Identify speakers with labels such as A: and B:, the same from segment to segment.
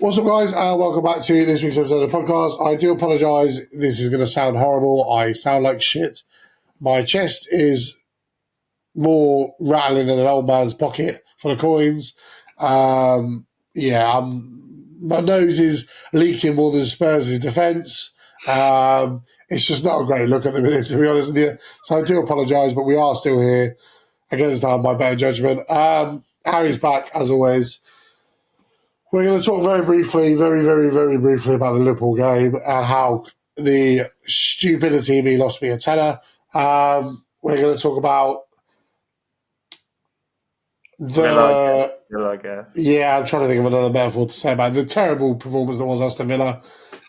A: What's up, guys? Welcome back to this week's episode of the podcast. I do apologise. This is going to sound horrible. I sound like shit. My chest is more rattling than an old man's pocket full of coins. My nose is leaking more than Spurs' defence. It's just not a great look at the minute, to be honest with you. So I do apologise, but we are still here against my better judgment. Harry's back, as always. We're going to talk very briefly about the Liverpool game and how the stupidity of me lost me a tenner. We're going to talk about
B: Villa, I guess.
A: Yeah, I'm trying to think of another metaphor to say about the terrible performance that was Aston Villa.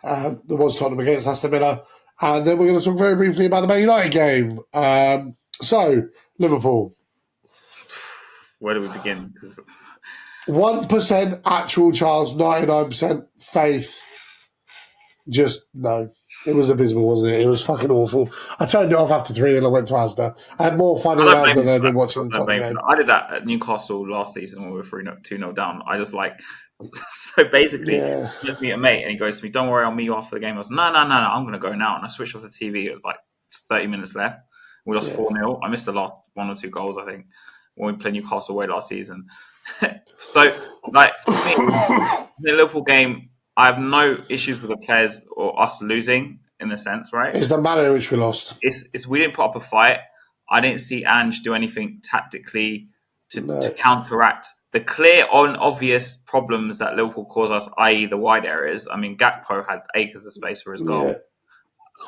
A: There was Tottenham against Aston Villa. And then we're going to talk very briefly about the Man United game. So, Liverpool.
B: Where do we begin?
A: 1% actual chance, 99% faith. Just, no. It was abysmal, wasn't it? It was fucking awful. I turned it off after 3 and I went to Asda. I had more fun in Asda than I did watching the Tottenham game.
B: I did that at Newcastle last season when we were 2-0 down. I just so basically, just meet a mate and he goes to me, "Don't worry, I'll meet you after the game." I was, no, I'm going to go now. And I switched off the TV. It was like 30 minutes left. We lost 4-0. I missed the last 1 or 2 goals, I think, when we played Newcastle away last season. So, for me, the Liverpool game, I have no issues with the players or us losing in a sense, right?
A: It's the manner in which we lost.
B: It's we didn't put up a fight. I didn't see Ange do anything tactically to counteract the clear and obvious problems that Liverpool caused us, i.e. the wide areas. I mean, Gakpo had acres of space for his goal. Yeah.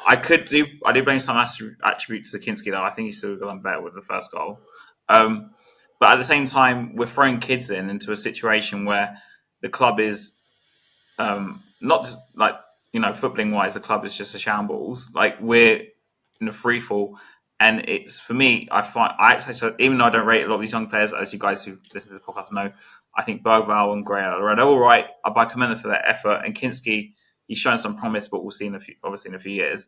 B: I did blame some attribute to Kinski, though. I think he still got on better with the first goal. But at the same time, we're throwing kids into a situation where the club is not just footballing wise, the club is just a shambles. Like, we're in a free fall. And it's, for me, even though I don't rate a lot of these young players, as you guys who listen to the podcast know, I think Bergvall and Gray are all right. I commend them for their effort. And Kinski, he's shown some promise, but we'll see in a few years.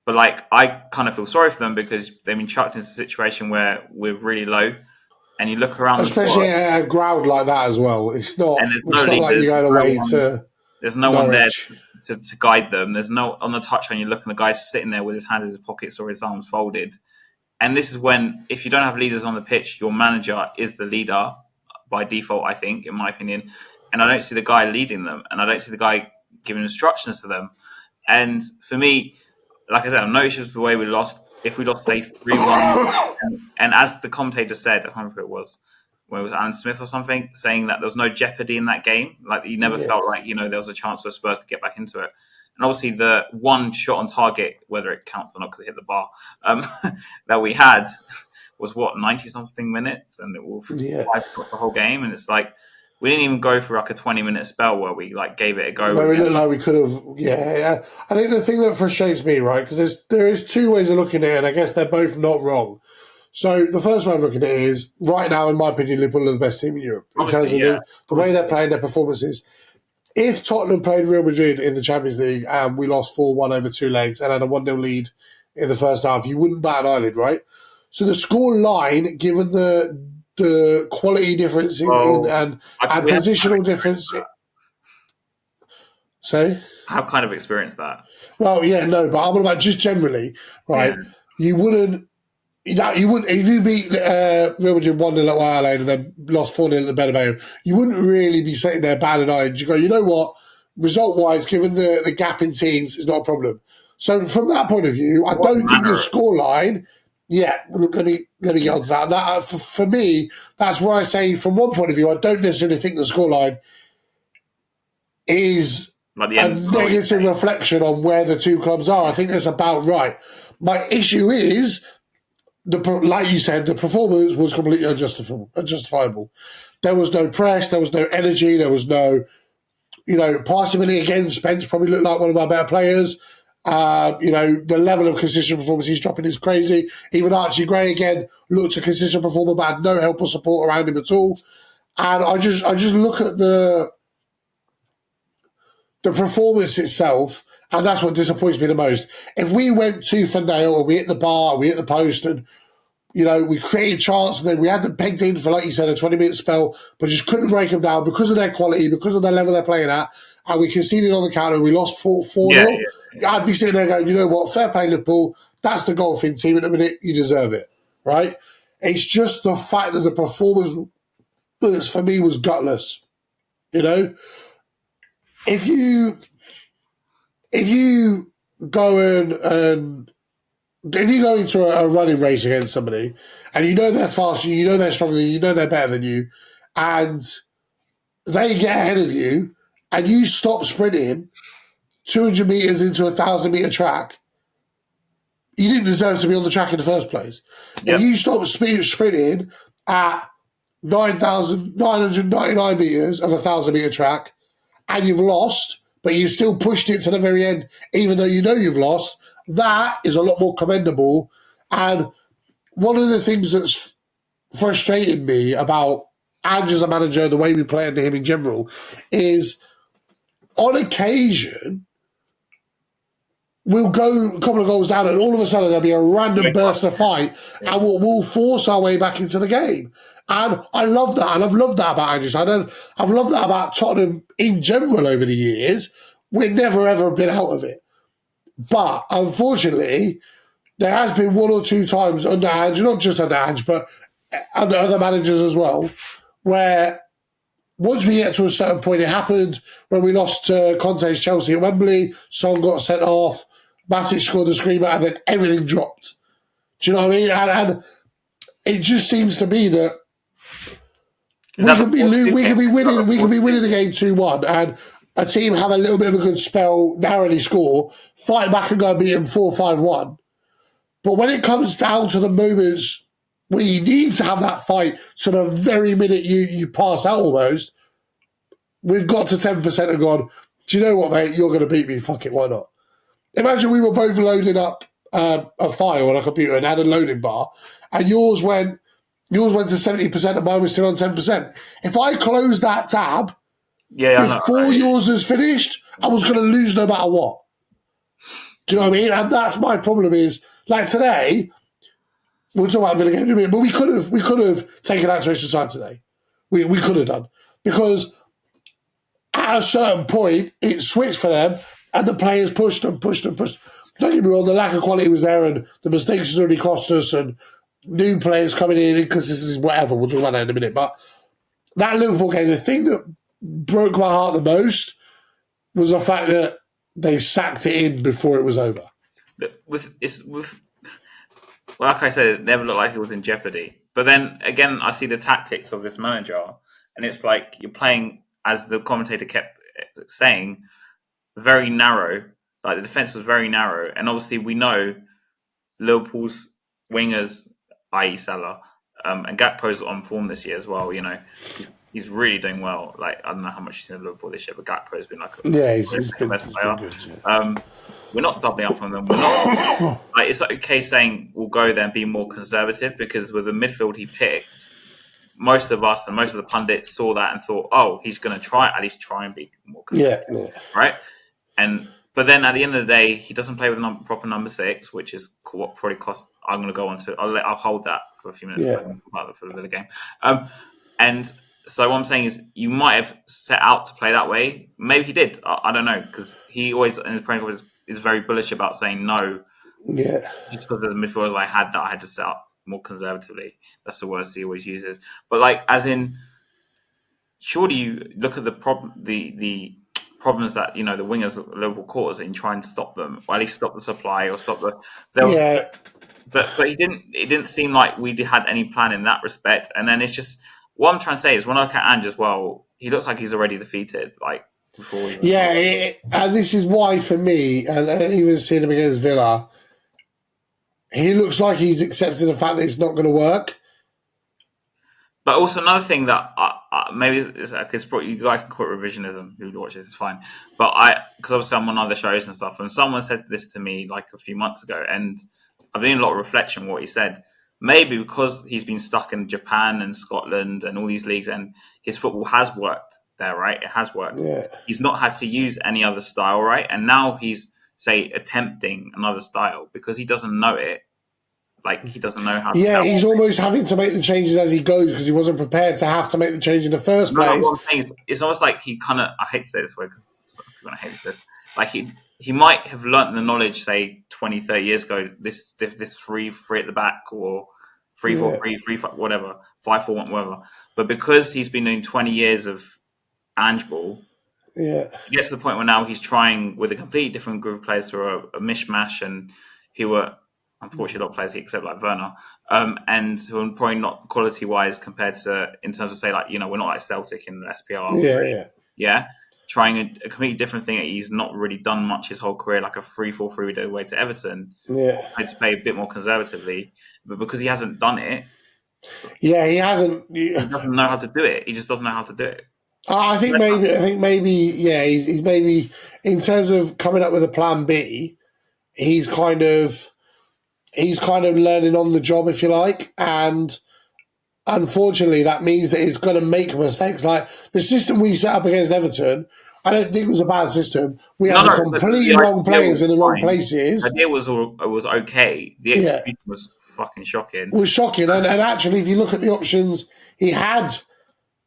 B: But I kind of feel sorry for them because they've been chucked into a situation where we're really low. And you look around,
A: especially at a ground like that as well. It's not like you're going away to.
B: There's no one there to guide them. There's no on the touchline. You look and the guy's sitting there with his hands in his pockets or his arms folded. And this is when, if you don't have leaders on the pitch, your manager is the leader by default, I think, in my opinion. And I don't see the guy leading them, and I don't see the guy giving instructions to them. And for me, like I said, I'm no issues with the way we lost. If we lost, say, 3-1, and as the commentator said, I can't remember who it was, when it was Alan Smith or something, saying that there was no jeopardy in that game. Like, you never felt like, there was a chance for Spurs to get back into it. And obviously the one shot on target, whether it counts or not because it hit the bar, that we had was, 90-something minutes? And it will 5 shots the whole game. And it's like, we didn't even go for a 20-minute spell where we gave it a go.
A: No, we looked like we could have. Yeah. I think the thing that frustrates me, right, because there is 2 ways of looking at it, and I guess they're both not wrong. So the first way of looking at it is, right now, in my opinion, Liverpool are the best team in Europe in terms of the way they're playing, their performances. If Tottenham played Real Madrid in the Champions League and we lost 4-1 over 2 legs and had a 1-0 lead in the first half, you wouldn't bat an eyelid, right? So the score line, given the quality difference and positional difference. Say?
B: I've kind of experienced that.
A: Well, yeah, no, but I'm on about just generally, right? Yeah. You wouldn't, if you beat Real Madrid 1-0 at Ireland and then lost 4-0 at the Bernabeu, you wouldn't really be sitting there batting eyed. You go, you know what? Result-wise, given the gap in teams, is not a problem. So from that point of view, I don't think the scoreline. Yeah, let me get on to that. That for me, that's where I say, from one point of view, I don't necessarily think the scoreline is a negative reflection on where the 2 clubs are. I think that's about right. My issue is, like you said, the performance was completely unjustifiable. There was no press, there was no energy, there was no, possibly again, Spence probably looked like one of our better players. The level of consistent performance he's dropping is crazy. Even Archie Gray again looked a consistent performer, but had no help or support around him at all. And I just look at the performance itself, and that's what disappoints me the most. If we went tooth and nail, or we hit the bar, or we hit the post, and We created chance, and then we had them pegged in for, like you said, a 20-minute spell, but just couldn't break them down because of their quality, because of the level they're playing at, and we conceded on the counter. We lost 4-0. I'd be sitting there going, you know what, fair play, Liverpool. That's the golfing team at the minute. You deserve it, right? It's just the fact that the performance for me was gutless. If you go and if you go into a running race against somebody and you know they're faster, you know they're stronger than you, you know they're better than you, and they get ahead of you and you stop sprinting 200 metres into a 1,000-metre track, you didn't deserve to be on the track in the first place. Yep. If you stop sprinting at 9,999 metres of a 1,000-metre track and you've lost, but you've still pushed it to the very end, even though you know you've lost, that is a lot more commendable. And one of the things that's frustrated me about Ange as a manager, the way we play under him in general, is on occasion, we'll go a couple of goals down and all of a sudden there'll be a random burst of fight and we'll force our way back into the game. And I love that. And I've loved that about Ange. I've loved that about Tottenham in general over the years. We've never, ever been out of it. But unfortunately, there has been one or two times under Ange, not just under Ange, but under other managers as well, where once we get to a certain point, it happened when we lost to Conte's Chelsea at Wembley, Son got sent off, Matic scored the screamer, and then everything dropped. Do you know what I mean? And it just seems to be that we could be winning the game 2-1, and a team have a little bit of a good spell, narrowly score, fight back and go and beat them 4-5-1. But when it comes down to the moments where you need to have that fight to the very minute you pass out almost, we've got to 10% and gone, do you know what, mate? You're going to beat me. Fuck it, why not? Imagine we were both loading up a file on a computer and had a loading bar, and yours went to 70% and mine was still on 10%. If I closed that tab before yours was finished, I was going to lose no matter what. Do you know what I mean? And that's my problem is, like today, we'll talk about Villa game in a minute, but we could have taken that to extra time today. We could have done. Because at a certain point, it switched for them and the players pushed and pushed and pushed. Don't get me wrong, the lack of quality was there and the mistakes has already cost us and new players coming in, inconsistencies, whatever. We'll talk about that in a minute. But that Liverpool game, the thing that broke my heart the most was the fact that they sacked it in before it was over.
B: Like I said, it never looked like it was in jeopardy. But then again, I see the tactics of this manager, and it's like you're playing, as the commentator kept saying, very narrow. Like the defense was very narrow, and obviously we know Liverpool's wingers, i.e. Salah, and Gakpo's on form this year as well. He's really doing well. Like I don't know how much you've seen of Liverpool this year, but Gakpo's been like
A: he's been good.
B: Yeah. We're not doubling up on them. We're not. It's okay saying we'll go there and be more conservative, because with the midfield he picked, most of us and most of the pundits saw that and thought, oh, he's going to at least try and be more conservative, right? But then at the end of the day, he doesn't play with a proper number 6, which is what probably cost. I'm going to go on to. I'll hold that for a few minutes for the Villa game. And so what I'm saying is, you might have set out to play that way. Maybe he did. I don't know, because he always in his press conference is very bullish about saying no.
A: Yeah.
B: Just because of the midfielders I had to set up more conservatively. That's the words he always uses. But like, as in, surely you look at the problems that the wingers Liverpool cause and try and stop them, or at least stop the supply or stop the. But he didn't. It didn't seem like we had any plan in that respect. And then it's just, what I'm trying to say is, when I look at Ange as well, he looks like he's already defeated. Like before.
A: And this is why, for me, and even seeing him against Villa, he looks like he's accepted the fact that it's not going to work.
B: But also another thing that maybe it's you guys can call it revisionism. Who watches it's fine. But because obviously I'm on other shows and stuff, and someone said this to me like a few months ago, and I've been doing a lot of reflection on what he said. Maybe because he's been stuck in Japan and Scotland and all these leagues, and his football has worked there, right? It has worked.
A: Yeah.
B: He's not had to use any other style, right? And now he's, say, attempting another style because he doesn't know it. Like he doesn't know how to.
A: Yeah, he's almost having to make the changes as he goes because he wasn't prepared to have to make the change in the first place.
B: What I'm saying is, it's almost like he kind of. I hate to say it this way because some people gonna hate it. Like he might have learnt the knowledge, say 20, 30 years ago. This three at the back or 3-4-3, 3-5, whatever, 5-4-1, whatever. But because he's been doing 20 years of Ange ball, he gets to the point where now he's trying with a completely different group of players who are a mishmash and who were unfortunately a lot of players except like Werner, and who are probably not quality wise compared to in terms of say like we're not like Celtic in the SPR. Trying a completely different thing that he's not really done much his whole career, like a 3-4-3 away to Everton. I'd play a bit more conservatively, but because he hasn't done it,
A: he hasn't.
B: He doesn't know how to do it. He just doesn't know how to do it.
A: I think maybe, he's maybe in terms of coming up with a plan B, he's kind of learning on the job, if you like, and unfortunately that means that it's going to make mistakes. Like the system we set up against Everton, I don't think it was a bad system. We had the completely wrong players in the wrong places.
B: The idea was okay. The execution was fucking shocking.
A: It was shocking, and actually, if you look at the options he had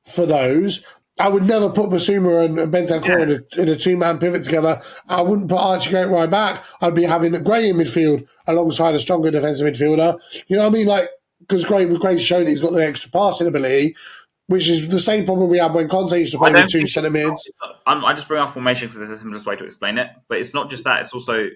A: for those, I would never put Basuma and Bentancur in a two-man pivot together. I wouldn't put Archie Goat right back. I'd be having Gray in midfield alongside a stronger defensive midfielder. You know what I mean? Like, because Gray's shown he's got the extra passing ability, which is the same problem we had when Conte used to play with two centre mids.
B: I just bring up formation because this is the simplest way to explain it. But it's not just that; it's also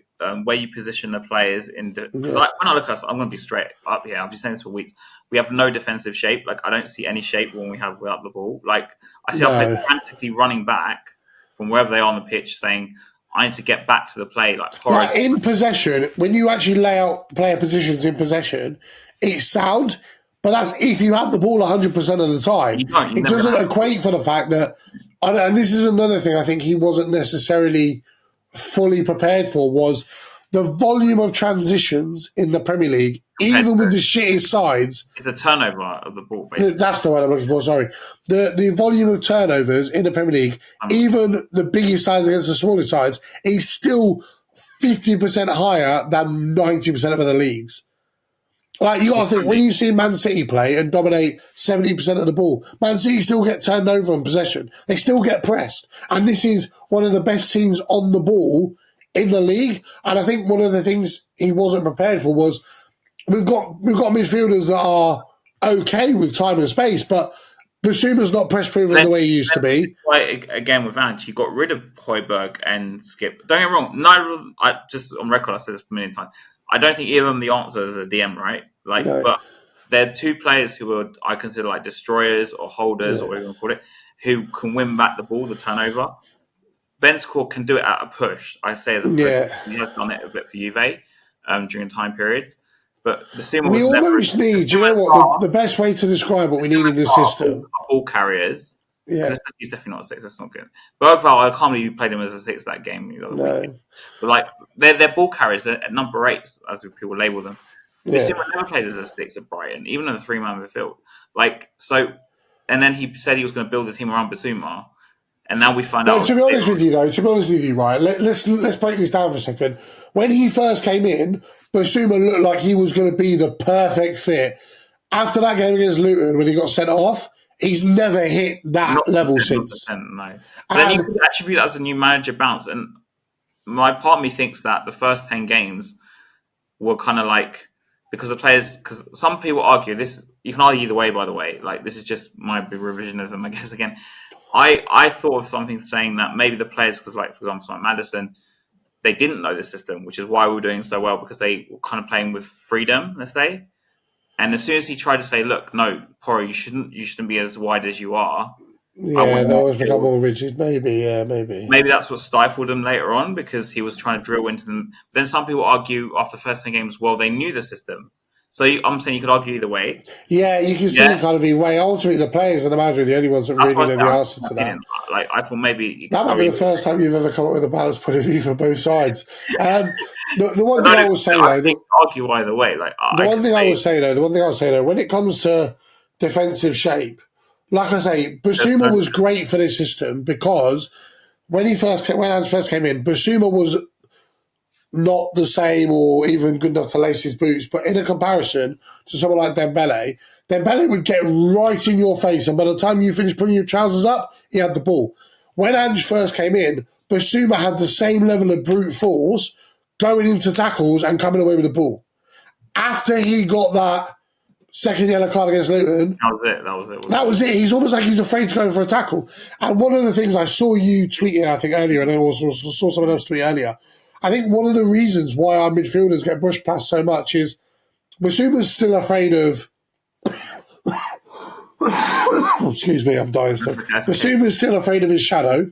B: where you position the players in. Because when I look at us, I'm going to be straight up here. I've been saying this for weeks. We have no defensive shape. Like I don't see any shape when we have without the ball. Like I see our players frantically running back from wherever they are on the pitch, saying, "I need to get back to the play." Like
A: in possession, when you actually lay out player positions in possession, it's sound. But that's if you have the ball 100% of the time. It doesn't equate for the fact that, and this is another thing I think he wasn't necessarily fully prepared for, was the volume of transitions in the Premier League, even with the shittest sides.
B: It's a turnover of the ball, basically.
A: That's the word I'm looking for, sorry. The volume of turnovers in the Premier League, even the biggest sides against the smallest sides, is still 50% higher than 90% of other leagues. Like, you got to think, when you see Man City play and dominate 70% of the ball, Man City still get turned over on possession. They still get pressed. And this is one of the best teams on the ball in the league. And I think one of the things he wasn't prepared for was we've got midfielders that are okay with time and space, but Basuma's not press-proven the way he used to be.
B: Again, with Ange, he got rid of Højbjerg and Skip. Don't get me wrong, neither of them, just on record, I said this a million times, I don't think either of them the answer is a DM, right? Like, no. But they're two players who are I consider like destroyers or holders or whatever you want to call it, who can win back the ball, the turnover. Bentancur can do it at a push. I say as a push. He has done it a bit for Juve during time periods. But Basuma
A: we almost need. Do you know what the best way to describe what we need in this system?
B: Ball carriers. Yeah, he's definitely not a six. That's not good. Bergvall, I can't believe you played him as a six that game. Weekend. But like they're ball carriers at number 8s, as people label them. Basuma never played as a 6 at Brighton, even in the 3-man midfield. Like so, and then he said he was going to build the team around Basuma, and now we find out.
A: To be honest with you, right? Let's break this down for a second. When he first came in, Basuma looked like he was going to be the perfect fit. After that game against Luton, when he got sent off, he's never hit that level since.
B: No. But then you could attribute that as a new manager bounce. And my part of me thinks that the first 10 games were kind of like, because the players, because some people argue this, you can argue either way, by the way. Like, this is just my big revisionism, I guess, again. I thought of something saying that maybe the players, because like, for example, like Maddison, they didn't know the system, which is why we were doing so well, because they were kind of playing with freedom, let's say. And as soon as he tried to say, "Look, no, Porro, you shouldn't be as wide as you are,"
A: they always become more rigid. Maybe.
B: Maybe that's what stifled him later on because he was trying to drill into them. But then some people argue after the first 10 games, well, they knew the system. So I'm saying you could argue either way.
A: Yeah, you can see it kind of be way. Ultimately, the players and the manager are the only ones that really know the answer to that.
B: Like I thought maybe
A: that might be the first time you've ever come up with a balanced point of view for both sides. The one thing I will say though,
B: argue either way. Like
A: the one thing I will say though, when it comes to defensive shape, like I say, Basuma was great for this system because when Ange first came in, Basuma was not the same or even good enough to lace his boots, but in a comparison to someone like Dembele would get right in your face, and by the time you finish putting your trousers up, he had the ball. When Ange first came in, Basuma had the same level of brute force going into tackles and coming away with the ball. After he got that second yellow card against Luton, That was it. He's almost like he's afraid to go for a tackle. And one of the things I saw you tweeting, I think, earlier, and I also saw someone else tweet earlier, I think one of the reasons why our midfielders get brushed past so much is Basuma's still afraid of... excuse me, I'm dying still. Basuma's still afraid of his shadow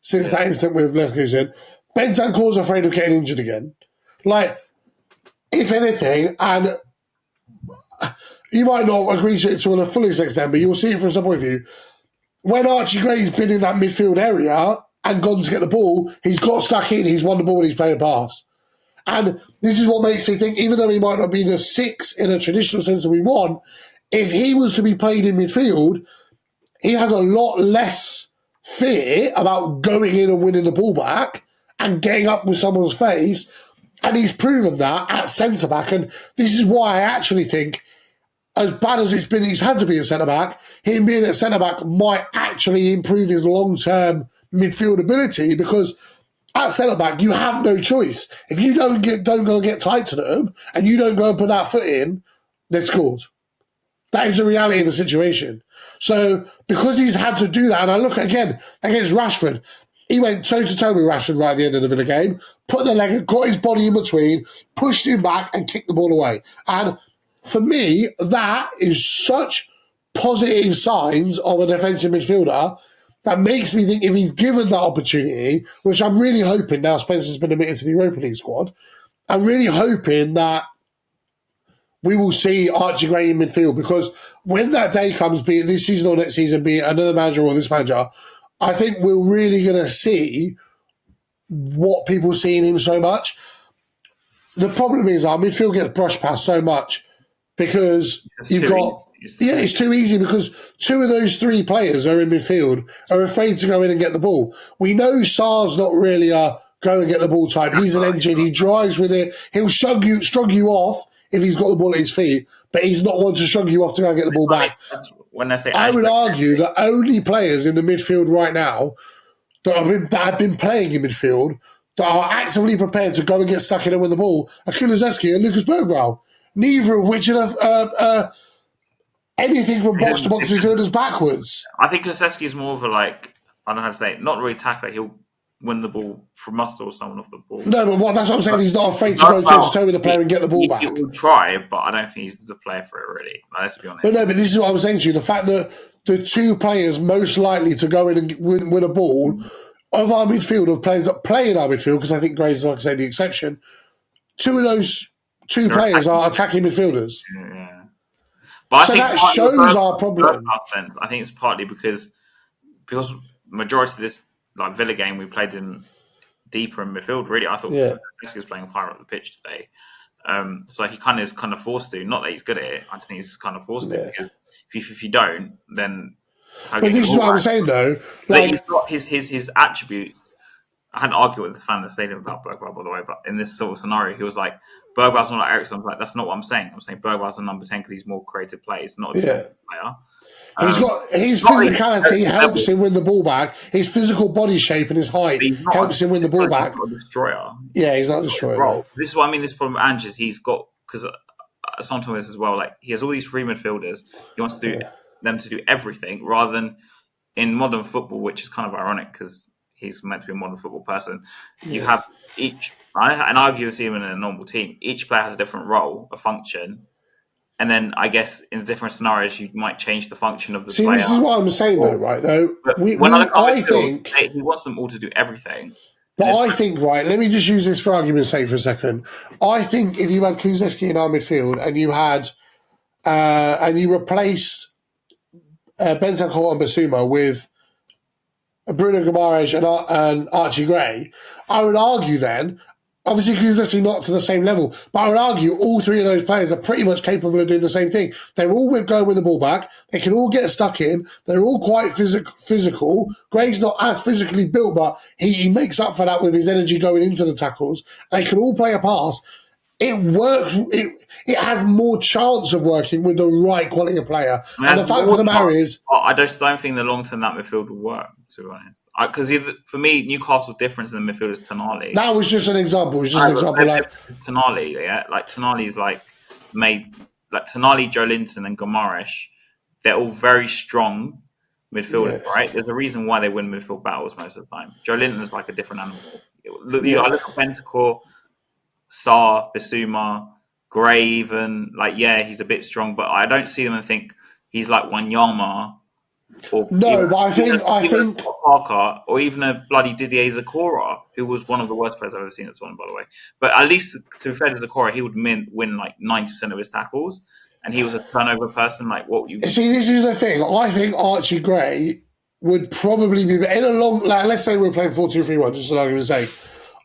A: since that incident with Leverkusen. Bentancur's afraid of getting injured again. Like, if anything, and... you might not agree to it to the fullest extent, but you'll see it from some point of view. When Archie Gray's been in that midfield area and gone to get the ball, he's got stuck in, he's won the ball and he's played a pass. And this is what makes me think, even though he might not be the 6 in a traditional sense that we want, if he was to be played in midfield, he has a lot less fear about going in and winning the ball back and getting up with someone's face. And he's proven that at centre-back. And this is why I actually think, as bad as it's been, he's had to be a centre-back, him being a centre-back might actually improve his long-term midfield ability, because at centre-back, you have no choice. If you don't go and get tight to them, and you don't go and put that foot in, they're scored. That is the reality of the situation. So, because he's had to do that, and I look again against Rashford, he went toe-to-toe with Rashford right at the end of the Villa game, put the leg, got his body in between, pushed him back, and kicked the ball away. And for me, that is such positive signs of a defensive midfielder that makes me think if he's given that opportunity, which I'm really hoping now Spencer's been admitted to the Europa League squad, I'm really hoping that we will see Archie Gray in midfield, because when that day comes, be it this season or next season, be it another manager or this manager, I think we're really going to see what people see in him so much. The problem is our midfield gets brushed past so much, because it's too easy, because 2 of those 3 players are in midfield, are afraid to go in and get the ball. We know Sarr's not really a go and get the ball type. He's an engine. He drives with it. He'll shrug you off if he's got the ball at his feet, but he's not one to shrug you off to go and get the ball back. I would argue that only players in the midfield right now that have been playing in midfield that are actively prepared to go and get stuck in and win the ball are Kulusevski and Lucas Bergwijn. Neither of which are anything from box-to-box midfielders backwards.
B: I think Kulusevski is more of a, like, I don't know how to say it, not really tackler. He'll win the ball from us or someone off the ball.
A: No, but that's what I'm saying. He's not afraid to go toe-to-toe with the player and get the ball back.
B: He will try, but I don't think he's the player for it, really. Like, let's be honest.
A: But this is what I'm saying to you. The fact that the 2 players most likely to go in and win a ball of our midfield, of players that play in our midfield, because I think Gray's, like I say, the exception, 2 of those 2 players are attacking midfielders.
B: Yeah. But I think
A: that shows our problem.
B: I think it's partly because majority of this like Villa game we played in deeper in midfield. Really, I thought he was playing higher up the pitch today. So he is kind of forced to. Not that he's good at it. I just think he's kind of forced to. Because if you don't, then.
A: But this is what I'm saying, though.
B: Like, he's got his attributes. I hadn't argued with the fan in the stadium about Bergwijn, by the way, but in this sort of scenario, he was like, Bergwijn's not like Eriksen. I'm like, that's not what I'm saying. I'm saying Bergwijn's a number 10 because he's more creative player. He's not a defensive player.
A: He's got his physicality helps him win the ball back. His physical body shape and his height helps him win the ball back.
B: He's not a destroyer.
A: Yeah, he's not a destroyer. No.
B: This is what I mean. This problem with Ange is he's got, because sometimes as well, like he has all these 3 midfielders. He wants to do them to do everything rather than in modern football, which is kind of ironic because he's meant to be a modern football person. You have each, and I argue to see him in a normal team. Each player has a different role, a function. And then I guess in different scenarios, you might change the function of the player.
A: This is what I'm saying, though, right? Though
B: I think he wants them all to do everything.
A: But I think, right, let me just use this for argument's sake for a second. I think if you had Kulusevski in our midfield and you had and you replaced Bentancur and Basuma with Bruno Guimaraes and Archie Gray, I would argue then Obviously, because not to the same level. But I would argue all three of those players are pretty much capable of doing the same thing. They're all going with the ball back. They can all get stuck in. They're all quite physical. Gray's not as physically built, but he makes up for that with his energy going into the tackles. They can all play a pass. It works. It has more chance of working with the right quality of player. And the fact of the matter is,
B: I just don't think the long term that midfield will work. To be honest, because for me, Newcastle's difference in the midfield is Tonali.
A: That was just an example. It was just an example. Like
B: Tonali, yeah, like Tonali's Tonali, Joe Linton, and Gomaresh. They're all very strong midfielders, right? There's a reason why they win midfield battles most of the time. Joe Linton's like a different animal. I look at Bentancur, Sarr, Bissouma, Gray, even he's a bit strong, but I don't see them and think he's like Wanyama.
A: But I think
B: Parker, or even a bloody Didier Zakora, who was one of the worst players I've ever seen at one, by the way. But at least, to be fair to Zakora, he would win like 90% of his tackles, and he was a turnover person. Like what you
A: see, this is the thing. I think Archie Gray would probably be in a long. Let's say we're playing 4-2-3-1, just for argument's sake.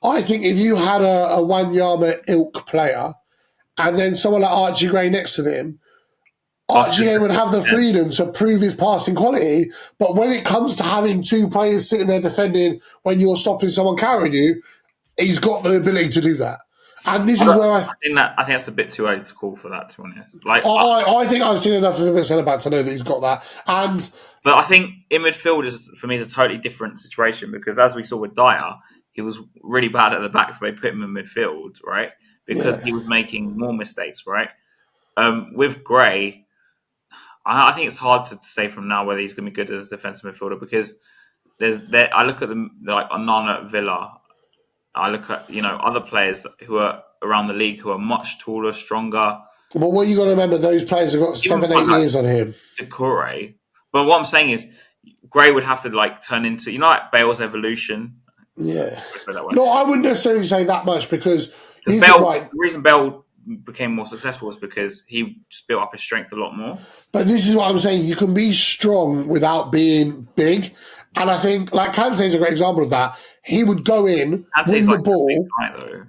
A: I think if you had a Wanyama ilk player and then someone like Archie Gray next to him, Archie Gray would have the freedom to prove his passing quality. But when it comes to having two players sitting there defending when you're stopping someone carrying you, he's got the ability to do that. And this is where I
B: think that's a bit too early to call for that, to be honest.
A: I think I've seen enough of him at centre-back to know that he's got that.
B: But I think in midfield, for me, is a totally different situation because as we saw with Dyer, he was really bad at the back, so they put him in midfield, right? Because he was making more mistakes, right? With Gray, I think it's hard to say from now whether he's going to be good as a defensive midfielder because I look at them like Onana at Villa. I look at other players who are around the league who are much taller, stronger.
A: But what you got to remember, those players have got 7-8 years on him.
B: Decore. But what I'm saying is, Gray would have to turn into like Bale's evolution.
A: Yeah. No, I wouldn't necessarily say that much because
B: the reason Bale became more successful was because he just built up his strength a lot more.
A: But this is what I'm saying. You can be strong without being big. And I think, Kante's a great example of that. He would go in, win the ball.
B: Big guy, though.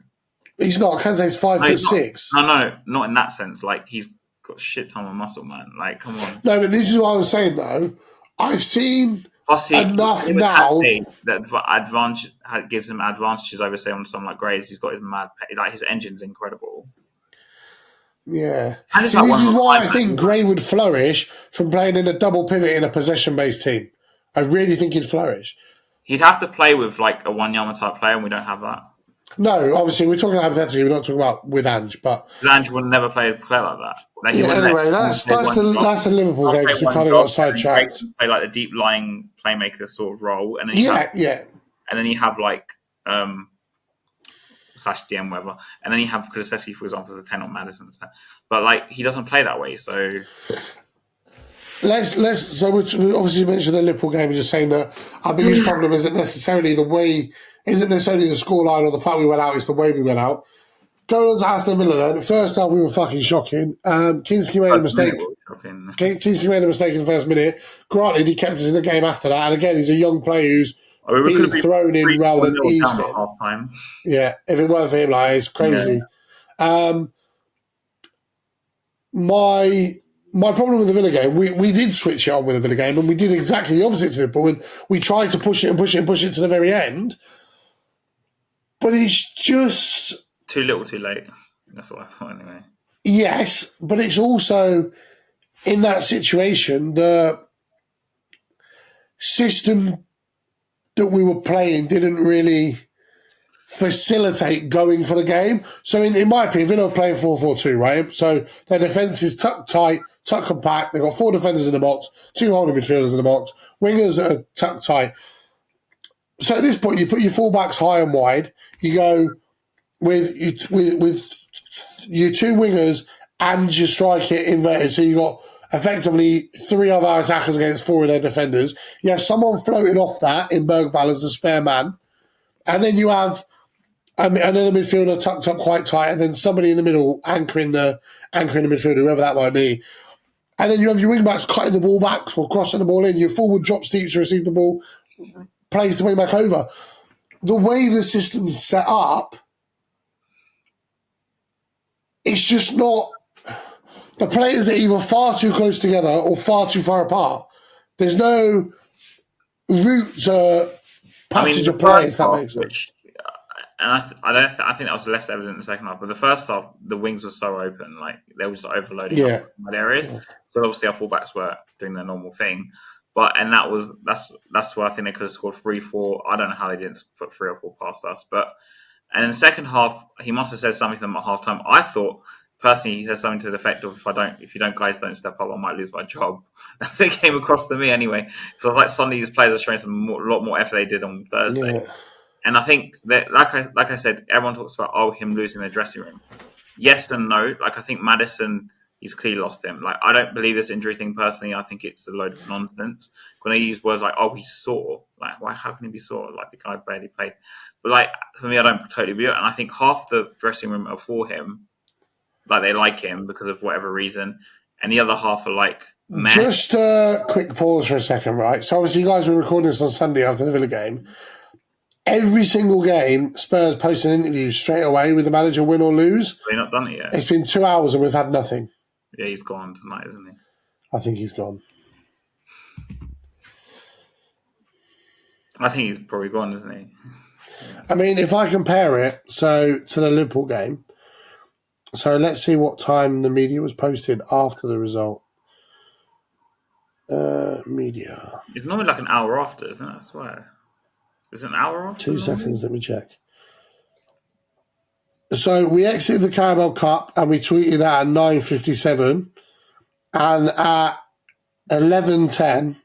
A: He's not. Kante's 5'6".
B: No, not in that sense. He's got a shit ton of muscle, man. Come on.
A: No, but this is what I was saying, though. I've seen enough now.
B: That advantage gives him advantages over, say, on someone like Gray's. He's got his his engine's incredible.
A: Yeah. This is why I think Gray would flourish from playing in a double pivot in a possession-based team. I really think he'd flourish.
B: He'd have to play with a Wanyama type player, and we don't have that.
A: No, obviously we're talking hypothetically. We're not talking about with Ange, but
B: Ange would never play a player like that.
A: Anyway, that's the Liverpool game because we kind of got sidetracked.
B: Play the deep lying playmaker sort of role, and then and then you have slash DM whatever, and then you have Kulusevski, for example, as a 10 or Madison. But he doesn't play that way, so.
A: So we obviously mentioned the Liverpool game and just saying that our biggest problem isn't necessarily the scoreline or the fact we went out, it's the way we went out. Going on to Aston Villa then, first half we were fucking shocking. Kinski made a mistake. Kinski made a mistake in the first minute. Granted, he kept us in the game after that, and again, he's a young player who's being thrown in rather than eased in. Yeah, if it weren't for him, it's crazy. Yeah. My problem with the Villa game, we did switch it on with the Villa game, and we did exactly the opposite to Liverpool. And we tried to push it to the very end, but it's just
B: too little, too late. That's what I thought, anyway.
A: Yes, but it's also in that situation the system that we were playing didn't really facilitate going for the game. So in my opinion, Villa are playing 4-4-2, right? So their defence is tucked tight, tucked compact. They've got 4 defenders in the box, 2 holding midfielders in the box, wingers that are tucked tight. So at this point, you put your fullbacks high and wide. You go with your 2 wingers and your striker inverted. So you got effectively 3 of our attackers against 4 of their defenders. You have someone floating off that in Bergvall as a spare man. And then you have another midfielder tucked up quite tight, and then somebody in the middle anchoring the midfielder, whoever that might be. And then you have your wing backs cutting the ball back or crossing the ball in. Your forward drops deep to receive the ball, plays the wing back over. The way the system's set up, it's just not. The players are either far too close together or far too far apart. There's no route to passage of play, if that makes sense.
B: And I think that was less evident in the second half. But the first half, the wings were so open, like they were just overloading wide areas. Yeah. So obviously our fullbacks were doing their normal thing. That's where I think they could have scored 3-4. I don't know how they didn't put 3 or 4 past us. And in the second half, he must have said something to them at halftime. I thought personally he said something to the effect of, if you guys don't step up, I might lose my job. That's what it came across to me anyway. Because I was like, suddenly these players are showing a lot more effort they did on Thursday. Yeah. And I think that, like I said, everyone talks about him losing the dressing room. Yes and no. Like I think Maddison, he's clearly lost him. Like I don't believe this injury thing personally. I think it's a load of nonsense. When they use words like he's sore, like why? How can he be sore? Like the guy barely played. But like for me, I don't totally believe it. And I think half the dressing room are for him, like they like him because of whatever reason, and the other half are like meh.
A: Just a quick pause for a second, right? So obviously you guys were recording this on Sunday after the Villa game. Every single game, Spurs post an interview straight away with the manager, win or lose.
B: They've not done it yet.
A: It's been 2 hours and we've had nothing.
B: Yeah, he's gone tonight, isn't he?
A: I think he's gone.
B: I think he's probably gone, isn't he?
A: Yeah. I mean, if I compare it to the Liverpool game, so let's see what time the media was posted after the result. Media.
B: It's normally like an hour after, isn't it? I swear. Is it an hour after?
A: 2 seconds, let me check. So we exited the Carbao Cup and we tweeted that at 9:57, and at 11:10,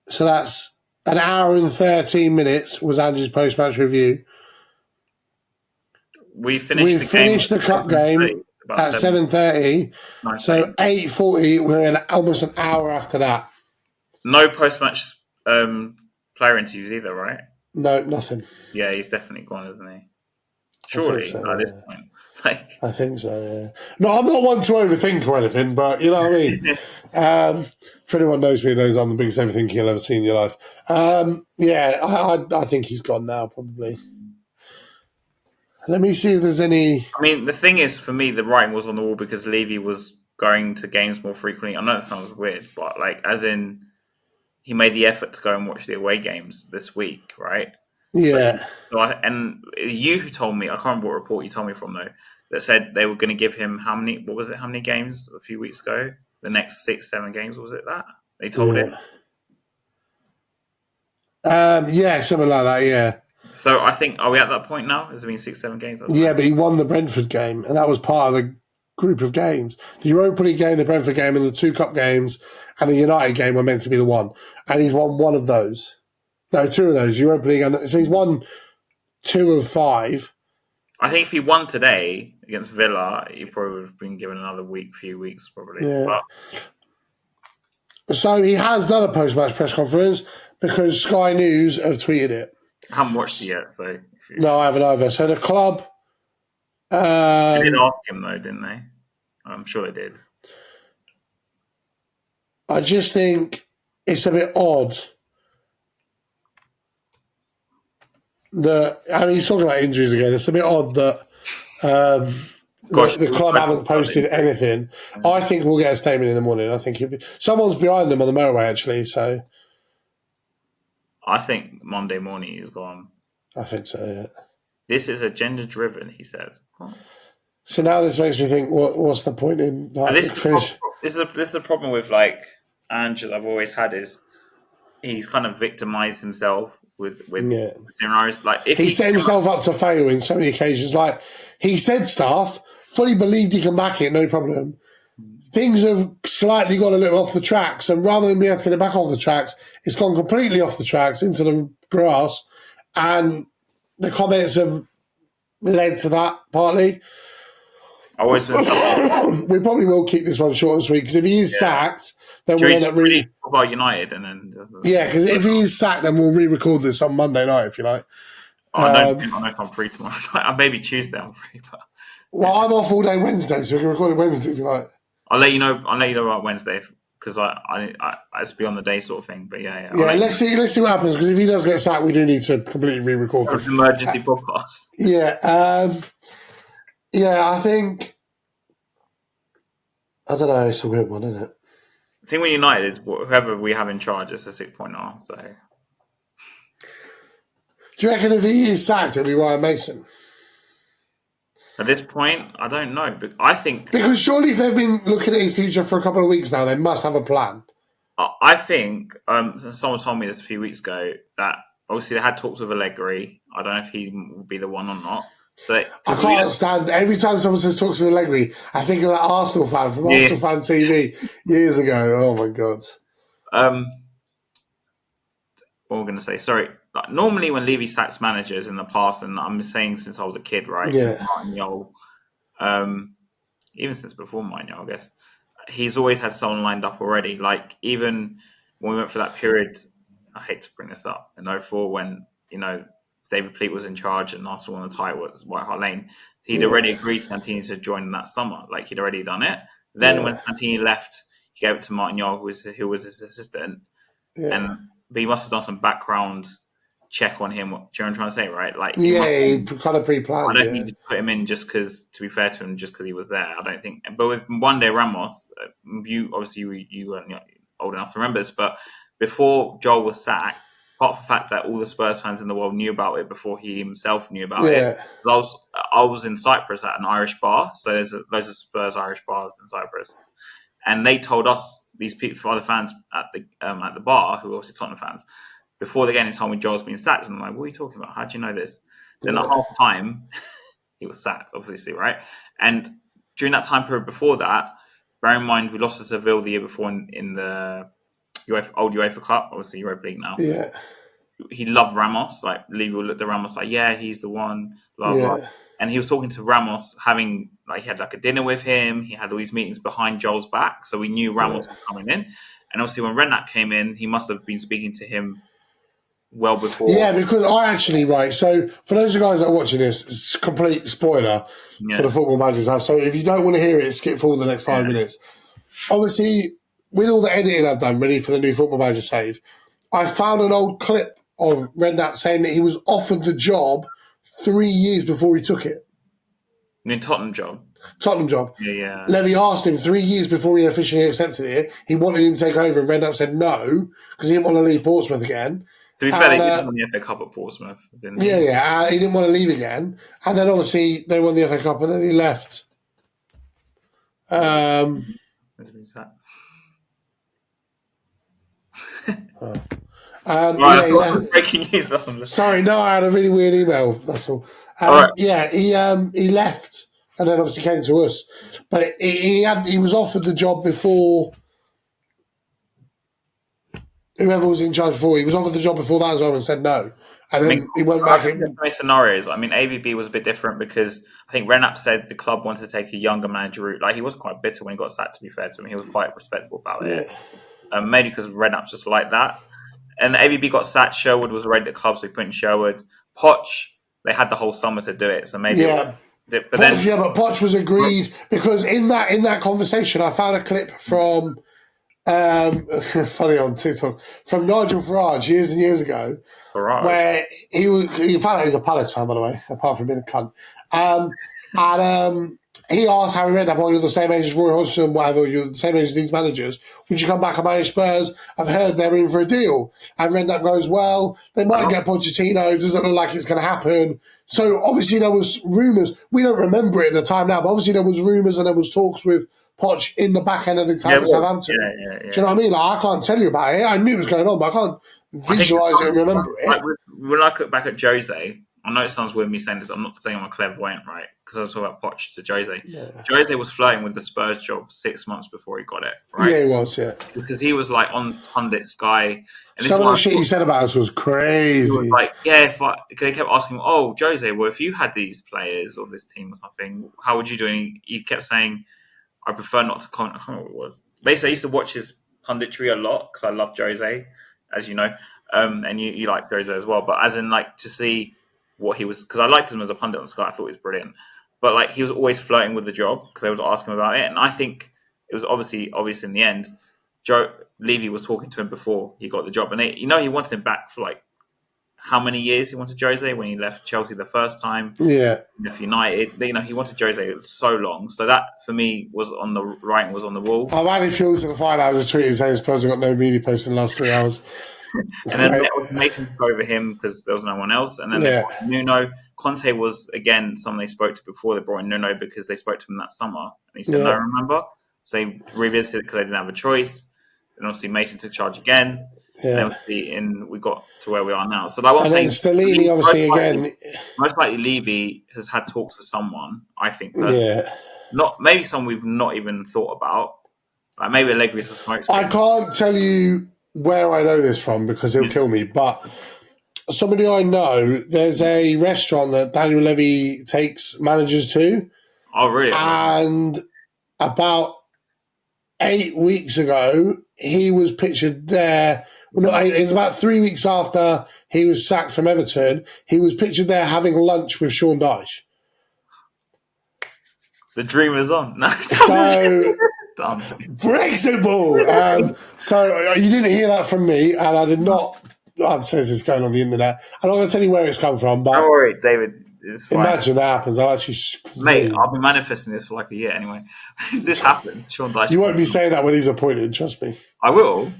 A: so that's an hour and 13 minutes, was Ange's post-match review.
B: We finished
A: the cup game at 7:30, so 8:40, we're in almost an hour after that.
B: No post-match player interviews either, right?
A: No, nothing.
B: Yeah, he's definitely gone, isn't he? Surely, so, at this point.
A: I think so, yeah. No, I'm not one to overthink or anything, but you know what I mean? For anyone knows me, knows I'm the biggest overthinker you'll ever see in your life. I think he's gone now, probably. Let me see if there's any...
B: I mean, the thing is, for me, the writing was on the wall because Levy was going to games more frequently. I know that sounds weird, but as in... He made the effort to go and watch the away games this week, right?
A: Yeah.
B: And you who told me, I can't remember what report you told me from though, that said they were going to give him how many games a few weeks ago? The next 6-7 games, was it that? They told him?
A: Yeah, something like that, yeah.
B: So I think, are we at that point now? Has it been 6-7 games?
A: Yeah, but he won the Brentford game, and that was part of the group of games. The Europa League game, the Brentford game, and the 2 cup games, and the United game were meant to be the one. And he's won 1 of those. No, 2 of those. Europa League. So he's won 2 of 5.
B: I think if he won today against Villa, he probably would have been given another few weeks, probably.
A: Yeah. So he has done a post-match press conference because Sky News have tweeted it.
B: I haven't watched it yet, so...
A: No, I haven't either. So the club...
B: they did ask him, though, didn't they? I'm sure they did.
A: I just think it's a bit odd that... I mean, he's talking about injuries again. It's a bit odd that the club haven't posted anything. Yeah. I think we'll get a statement in the morning. I think someone's behind them on the motorway, actually, so...
B: I think Monday morning he's gone.
A: I think so, yeah.
B: This is agenda-driven, he says. Oh.
A: So now this makes me think, what's the point in...
B: This is the problem with, Ange that I've always had is he's kind of victimised himself with scenarios.
A: He set himself up to fail in so many occasions. He said stuff, fully believed he can back it, no problem. Things have slightly gone a little off the tracks, and rather than being able to get it back off the tracks, it's gone completely off the tracks into the grass, and the comments have led to that partly.
B: We
A: probably will keep this one short and sweet because if he is sacked, then we'll end up
B: about United and then
A: because if he is sacked, then we'll re-record this on Monday night if you like.
B: I don't know if I'm free tomorrow. Maybe Tuesday I'm free, but
A: I'm off all day Wednesday, so we can record it Wednesday if you like.
B: I'll let you know about Wednesday because I it's beyond the day sort of thing. But yeah.
A: Let's see what happens because if he does get sacked, we do need to completely re-record.
B: It's an emergency podcast.
A: Yeah. Yeah, I think. I don't know. It's a weird one, isn't it?
B: I think with United, is whoever we have in charge is a 6.0. So,
A: Do you reckon if he is sacked, it'll be Ryan Mason?
B: at this point, I don't know, but I think
A: Because surely if they've been looking at his future for a couple of weeks now, they must have a plan.
B: someone told me this a few weeks ago that obviously they had talks with Allegri. I don't know if he will be the one or not. So
A: I
B: because
A: can't stand every time someone says talks to Allegri, I think of that Arsenal fan from
B: yeah,
A: Arsenal Fan TV years ago. Oh my god!
B: um, what we're going to say, sorry. Like, normally when Levy sacks managers in the past, and I'm saying since I was a kid, right? Since
A: Yeah,
B: Martin Yole, even since before Martin Yole, I guess he's always had someone lined up already. Like even when we went for that period, I hate to bring this up in '04 when David Pleat was in charge and Arsenal won the title at White Hart Lane. He'd already
A: yeah,
B: agreed Santini to join that summer. Like he'd already done it. Then when
A: yeah,
B: Santini left, he gave it to Martin Yole, who was his assistant.
A: yeah.
B: But he must have done some background check on him. Do you know what I'm trying to say, right? Like he must.
A: Yeah, he kind of
B: I
A: pre-planned.
B: don't think
A: Yeah,
B: he just put him in just because, to be fair to him, just because he was there. I don't think. But with one day Ramos, you obviously you weren't old enough to remember this, but before Joel was sacked, apart from the fact that all the Spurs fans in the world knew about it before he himself knew about it,
A: yeah,
B: I was in Cyprus at an Irish bar, so there's loads of Spurs Irish bars in Cyprus, and they told us these people, other fans at the bar, who were obviously Tottenham fans, before the game, they told me Joel's been sacked, and I'm like, what are you talking about? How do you know this? Then at
A: yeah,
B: half time, he was sacked, obviously, right? And during that time period before that, bear in mind we lost to Seville the year before in the old UEFA Cup, obviously Europa League now.
A: yeah,
B: He loved Ramos. Like Levy looked at Ramos like, yeah, he's the one, blah blah.
A: yeah,
B: And he was talking to Ramos, having like he had like a dinner with him. He had all these meetings behind Joel's back, so we knew
A: yeah.
B: Ramos was coming in. And obviously, when Redknapp came in, he must have been speaking to him well before.
A: Yeah, because I actually, right, so for those of you guys that are watching this, it's a complete spoiler for the
B: Yeah,
A: Football Managers House. So if you don't want to hear it, skip forward the next 5 minutes. Obviously, with all the editing I've done ready for the new Football Manager save, I found an old clip of Redknapp saying that he was offered the job 3 years before he took it.
B: in Tottenham job.
A: Tottenham job.
B: Yeah, yeah.
A: Levy asked him 3 years before he officially accepted it. He wanted him to take over, and Redknapp said no because he didn't want to leave Portsmouth again.
B: To be fair, they did win the FA Cup at Portsmouth, didn't
A: Yeah,
B: he?
A: yeah, he didn't want to leave again. And then obviously they won the FA Cup and then he left.
B: Right,
A: Yeah,
B: I've
A: he
B: got some
A: left.
B: breaking news on this.
A: Sorry, no, I had a really weird email, that's all.
B: All right.
A: Yeah, he left and then obviously came to us. But he was offered the job before whoever was in charge before. He was offered the job before that as well and said no. And
B: I mean,
A: then he went
B: I
A: back
B: think there's
A: in.
B: many scenarios. I mean, AVB was a bit different because I think Redknapp said the club wanted to take a younger manager route. Like, he was quite bitter when he got sacked, to be fair to him. He was quite respectful about it.
A: Yeah.
B: Maybe because Redknapp's just like that. And AVB got sacked. Sherwood was already at the club, so he put in Sherwood. Poch, they had the whole summer to do it, so maybe it was.
A: Yeah.
B: But
A: Poch,
B: then,
A: yeah, but Poch was agreed because in that conversation, I found a clip from funny on TikTok from Nigel Farage years and years ago,
B: Farage.
A: where he found out he's a Palace fan, by the way, apart from being a cunt. And he asked Harry Redknapp, "Oh, you're the same age as Roy Hodgson, whatever. You're the same age as these managers. Would you come back and manage Spurs? I've heard they're in for a deal." And Redknapp goes, "Well, they might get Pochettino. Doesn't look like it's going to happen." So obviously there was rumours. We don't remember it at the time now, but obviously there was rumours and there was talks with Poch in the back end of the time with Southampton.
B: Yeah.
A: Do you know what I mean? Like, I can't tell you about it. I knew it was going on, but I can't visualise it and remember it.
B: Like when I look back at Jose, I know it sounds weird me saying this. I'm not saying I'm a clairvoyant, right? Because I was talking about Poch to Jose.
A: Yeah.
B: Jose was flirting with the Spurs job 6 months before he got it, right?
A: Yeah, he was, yeah.
B: Because he was like on Pundit Sky. And this
A: Some
B: is
A: of
B: why
A: the shit he said about us was
B: he
A: crazy.
B: was like, yeah, they kept asking him, oh, Jose, well, if you had these players or this team or something, how would you do? And he kept saying, I prefer not to comment. I can't remember what it was. Basically, I used to watch his punditry a lot because I love Jose, as you know. And you like Jose as well. But as in, like, to see what he was, because I liked him as a pundit on Sky, I thought he was brilliant. But like, he was always flirting with the job because they would ask him about it, and I think it was obvious in the end. Joe Levy was talking to him before he got the job, and he wanted him back for like how many years he wanted Jose when he left Chelsea the first time.
A: Yeah.
B: Left United, he wanted Jose so long. So that for me was on the writing was on the wall.
A: I've added fuel to the fire. I was tweeting saying Spurs have got no media post in the last 3 hours.
B: And then Mason took over him because there was no one else. And then they brought in Nuno. Conte was, again, someone they spoke to before. They brought in Nuno because they spoke to him that summer. And he said, no, remember? So they revisited it because they didn't have a choice. And obviously Mason took charge again. Yeah. And we got to where we are now. So like I'm saying,
A: Stellini, obviously,
B: most likely Levy has had talks with someone, I think. Not maybe someone we've not even thought about. Like maybe Allegri's a smokescreen.
A: I can't tell you where I know this from because it'll kill me, but somebody I know, there's a restaurant that Daniel Levy takes managers to.
B: Oh, really?
A: And about 8 weeks ago, he was pictured there. No, it was about 3 weeks after he was sacked from Everton. He was pictured there having lunch with Sean Dyche.
B: The dream is on.
A: So, Brexit ball. So you didn't hear that from me, and I did not. I'm saying this is going on the internet. I'm not going to tell you where it's come from, but
B: don't worry, David. It's fine.
A: Imagine that happens. I'll actually scream.
B: Mate, I'll be manifesting this for like a year anyway. If this happens, Sean Dyche.
A: You won't be saying that when he's appointed. Trust me.
B: I will.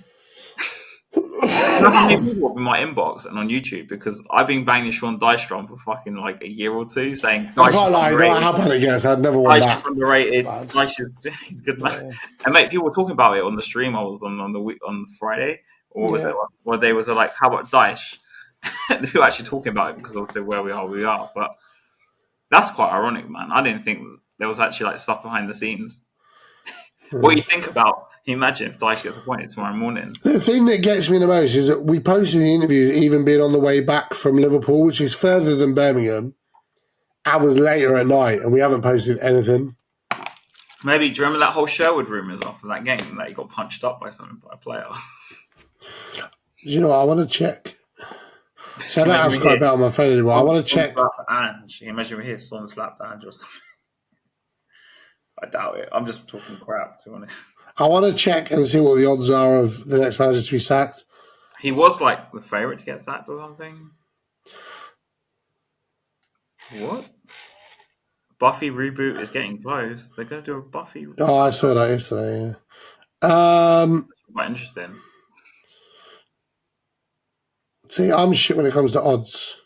B: You know how many people have in my inbox and on YouTube because I've been banging Sean Dyche drum for fucking like a year or two, saying
A: I can't lie. No matter how bad it gets, I'd never want that.
B: Dyche is underrated. Dyche is he's good man. Yeah. And mate, people were talking about it on the stream I was on the week on Friday. Or what was it? One day was like, how about Dyche? They were actually talking about it because obviously where we are. But that's quite ironic, man. I didn't think there was actually like stuff behind the scenes. What do you think about? Can you imagine if Dyche gets appointed tomorrow morning?
A: The thing that gets me the most is that we posted the interviews even being on the way back from Liverpool, which is further than Birmingham, hours later at night, and we haven't posted anything.
B: Maybe, do you remember that whole Sherwood rumours after that game that he got punched up by a player?
A: You know what? I want to check. So I don't have Carbao on my phone anymore. I want to check.
B: Ange. You imagine we hear Son slapped Ange or something. I doubt it. I'm just talking crap, to be honest.
A: I want to check and see what the odds are of the next manager to be sacked.
B: He was like the favourite to get sacked or something. What? Buffy reboot is getting close. They're going to do a Buffy reboot.
A: Oh, I saw that yesterday, yeah.
B: Quite interesting.
A: See, I'm shit when it comes to odds.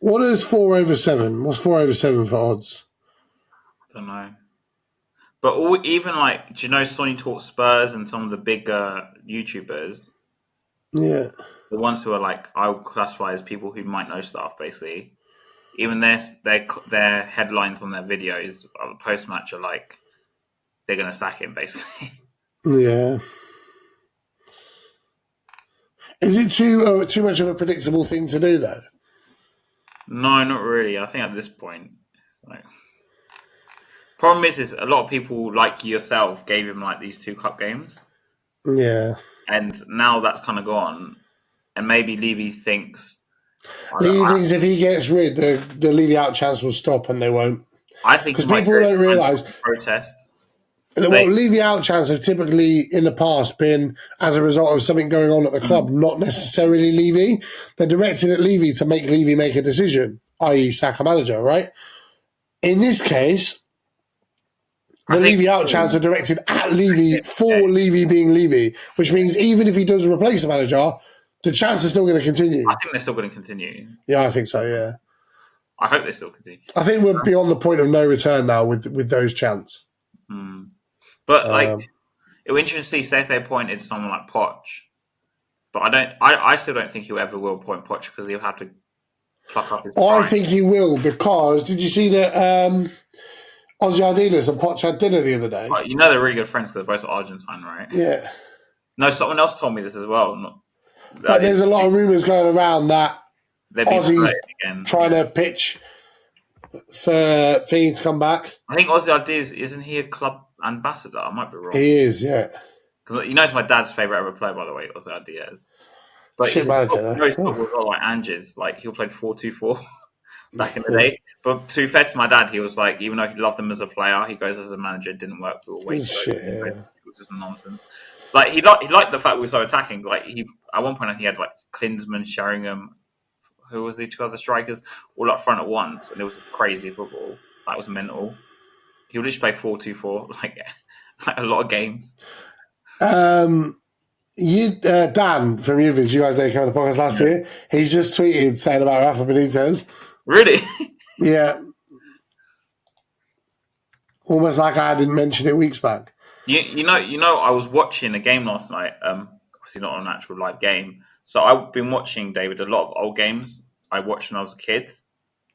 A: What is 4/7? What's 4/7 for odds?
B: I don't know. But even like, do you know Sonny Talk Spurs and some of the bigger YouTubers?
A: Yeah.
B: The ones who are like, I would classify as people who might know stuff, basically. Even their headlines on their videos post-match are like, they're going to sack him, basically.
A: Yeah. Is it too much of a predictable thing to do, though?
B: No, not really. I think at this point, it's like... Problem is a lot of people like yourself gave him like these 2 cup games.
A: Yeah.
B: And now that's kind of gone. And maybe Levy thinks...
A: Levy thinks if he gets rid, the Levy out chance will stop and they won't.
B: I think
A: because people don't realise...
B: Protests.
A: Well, Levy out chance have typically in the past been as a result of something going on at the club, not necessarily Levy. They're directed at Levy to make Levy make a decision, i.e. sack a manager, right? In this case... The Levy out chance are directed at Levy for Levy being Levy, which means even if he does replace the manager, the chance is still going to continue.
B: I think they're still going to continue.
A: Yeah, I think so, yeah.
B: I hope they still continue.
A: I think we're beyond the point of no return now with those chants.
B: But like, it would be interesting to see, say if they appointed someone like Poch. But I still don't think he ever will appoint Poch because he'll have to pluck up his pride.
A: I think he will because, did you see that... Ozzy Ardiles and Poch had dinner the other day.
B: You know they're really good friends because they're both Argentine, right?
A: Yeah.
B: No, someone else told me this as well.
A: But there's a lot of rumours going around that Ozzy's trying to pitch for Fee to come back.
B: I think Ozzy Ardiles, isn't he a club ambassador? I might be wrong.
A: He is, yeah.
B: Because you know it's my dad's favourite ever player, by the way, Ozzy Ardiles. But
A: shit manager.
B: You know he's like Ange's, like he played 4-2-4 back in the day. But to be fair to my dad, he was like, even though he loved him as a player, he goes as a manager, it didn't work. We were way too it was just nonsense. Like he liked the fact we were so attacking. Like he at one point he had like Klinsmann, Sheringham, who was the two other strikers, all up front at once, and it was crazy football. That was mental. He would just play 4-2-4, like a lot of games.
A: Dan from Juventus, you guys know he came on the podcast last year. He's just tweeted saying about Rafa Benitez.
B: Really?
A: Yeah. Almost like I didn't mention it weeks back.
B: You know. I was watching a game last night. Obviously not an actual live game. So I've been watching, David, a lot of old games I watched when I was a kid.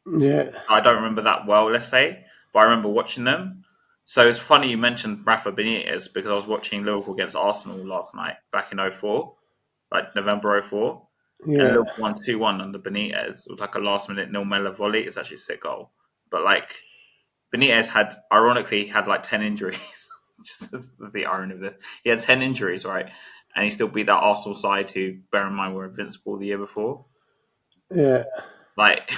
A: Yeah.
B: I don't remember that well, let's say, but I remember watching them. So it's funny you mentioned Rafa Benitez because I was watching Liverpool against Arsenal last night back in 04, like November 04.
A: Yeah.
B: And Liverpool won 2-1 under Benitez with like a last minute Nil Mela volley. It's actually a sick goal. But like Benitez ironically had like 10 injuries. That's the irony of this. He had 10 injuries, right? And he still beat that Arsenal side who, bear in mind, were invincible the year before.
A: Yeah.
B: Like,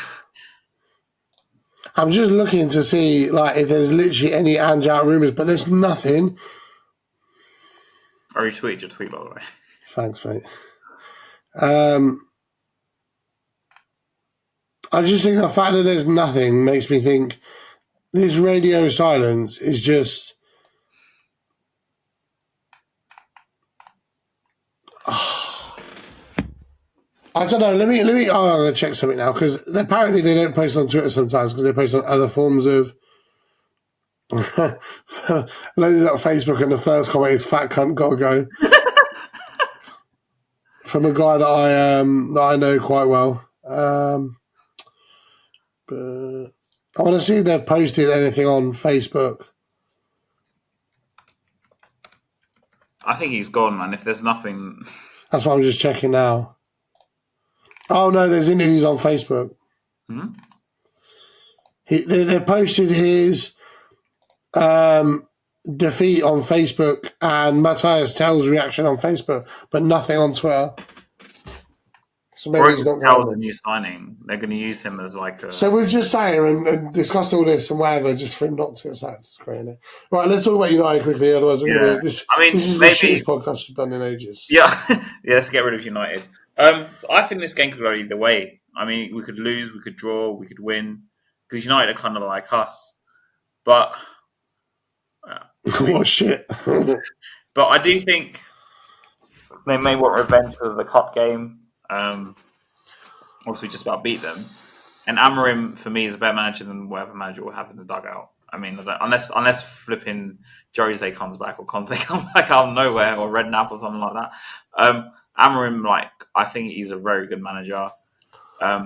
A: I'm just looking to see like if there's literally any Ange out rumours, but there's nothing.
B: I retweeted your tweet, by the way.
A: Thanks, mate. I just think the fact that there's nothing makes me think this radio silence is just. I don't know. Let me. I'm going to check something now because apparently they don't post on Twitter sometimes because they post on other forms of. Loaded up Facebook and the first comment is "fat cunt gotta go" from a guy that I know quite well. But I want to see if they've posted anything on Facebook.
B: I think he's gone, man. If there's nothing.
A: That's what I'm just checking now. Oh no, there's interviews on Facebook.
B: Hmm?
A: They posted his defeat on Facebook and Matthias Tell's reaction on Facebook, but nothing on Twitter. So maybe he's not
B: going.
A: going.
B: The new signing, they're going to use him as like a.
A: So we've just sat here and discussed all this and whatever, just for him not to get sacked. It's great, isn't it? Right, let's talk about United quickly. Otherwise, we're going to be this. This is maybe, the shittest podcast we've done in ages.
B: Yeah, yeah. Let's get rid of United. I think this game could go either way. I mean, we could lose, we could draw, we could win because United are kind of like us, but
A: what shit.
B: But I do think they may want revenge for the cup game. Obviously, just about beat them. And Amorim, for me, is a better manager than whatever manager we'll have in the dugout. I mean, unless flipping Jose comes back or Conte comes back out of nowhere or Redknapp or something like that. Amorim, I think he's a very good manager.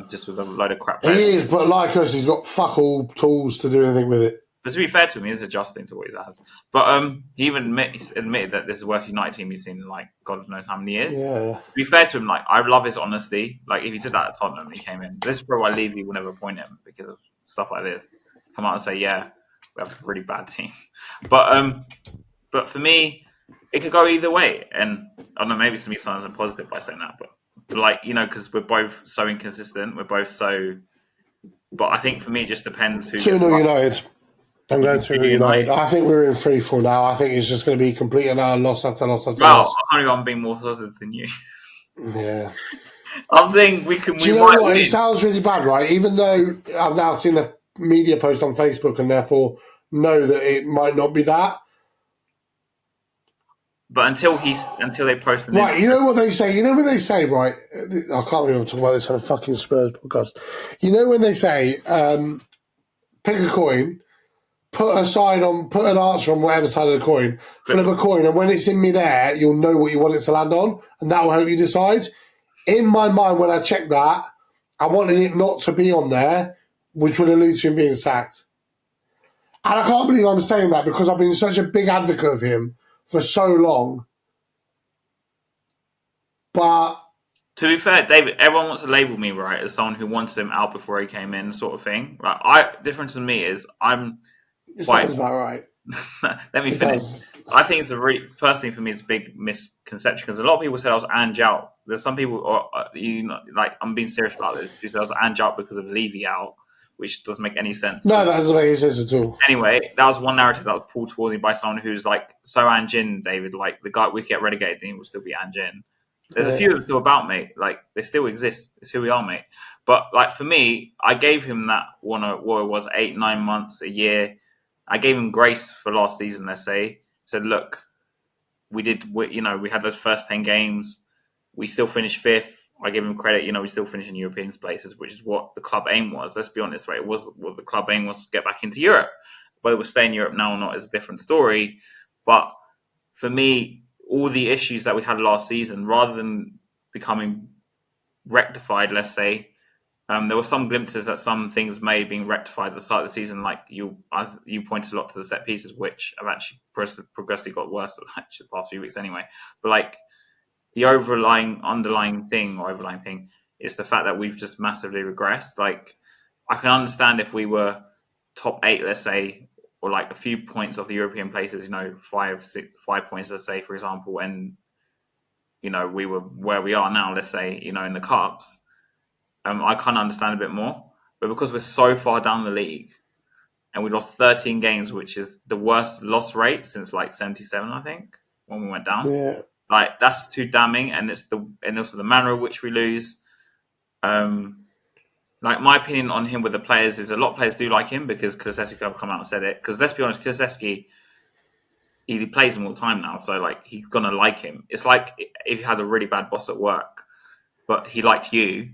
B: Just with a load of crap.
A: He is, but like us, he's got fuck all tools to do anything with it.
B: But to be fair to him, he's adjusting to what he has. But he even admitted that this is the worst United team he's seen in God knows how many years.
A: Yeah.
B: To be fair to him, I love his honesty. Like if he did that at Tottenham and he came in, this is probably why Levy will never appoint him because of stuff like this. Come out and say, yeah, we have a really bad team. But for me, it could go either way. And I don't know, maybe to me sounds positive by saying that, but because we're both so inconsistent, we're both so. But I think for me, it just depends who.
A: 2-0 United. I'm going to United. I think we're in 3-4 now. I think it's just going to be complete and utter loss after loss after loss.
B: I'm being more positive than you.
A: Yeah.
B: I think we can.
A: Do you know what? It sounds really bad, right? Even though I've now seen the media post on Facebook and therefore know that it might not be that.
B: But until they post the
A: right, you know what they say. You know when they say, right? I can't remember talking about this on a fucking Spurs podcast. You know when they say, pick a coin. Put an answer on whatever side of the coin, flip a coin, and when it's in midair, you'll know what you want it to land on, and that will help you decide. In my mind, when I checked that, I wanted it not to be on there, which would allude to him being sacked. And I can't believe I'm saying that because I've been such a big advocate of him for so long. But
B: to be fair, David, everyone wants to label me right as someone who wanted him out before he came in, sort of thing. Like, difference with me is I'm.
A: Sounds about right.
B: Let me finish. I think it's personally for me, it's a big misconception because a lot of people said I was Ange out. There's some people, I'm being serious about this. They said I was Ange out because of Levy out. which doesn't make any sense.
A: No, that doesn't make any sense at all.
B: Anyway, that was one narrative that was pulled towards me by someone who's like so Anjin, David. Like the guy we get relegated, and he will still be Anjin. There's a few of them still about, mate. Like they still exist. It's who we are, mate. But like for me, I gave him that one. What it was 8-9 months, a year. I gave him grace for last season. Let's say said, look, we had those first 10 games. We still finished fifth. I give him credit. We still finish in European places, which is what the club aim was. Let's be honest, right? It was what the club aim was to get back into Europe. Whether we're staying in Europe now or not is a different story. But for me, all the issues that we had last season, rather than becoming rectified, let's say, there were some glimpses that some things may have been rectified at the start of the season. Like you pointed a lot to the set pieces, which have actually progressively got worse the past few weeks anyway. But like the underlying thing is the fact that we've just massively regressed. Like I can understand if we were top 8, let's say, or like a few points of the European places, 5 points, let's say, for example, and we were where we are now, let's say, in the cups. I kind of understand a bit more, but because we're so far down the league and we lost 13 games, which is the worst loss rate since like 77, I think, when we went down.
A: Yeah.
B: Like that's too damning, and also the manner in which we lose. Like my opinion on him with the players is a lot of players do like him because Kulusevski have come out and said it. Because let's be honest, Kulusevski, he plays him all the time now, so like he's gonna like him. It's like if you had a really bad boss at work, but he liked you.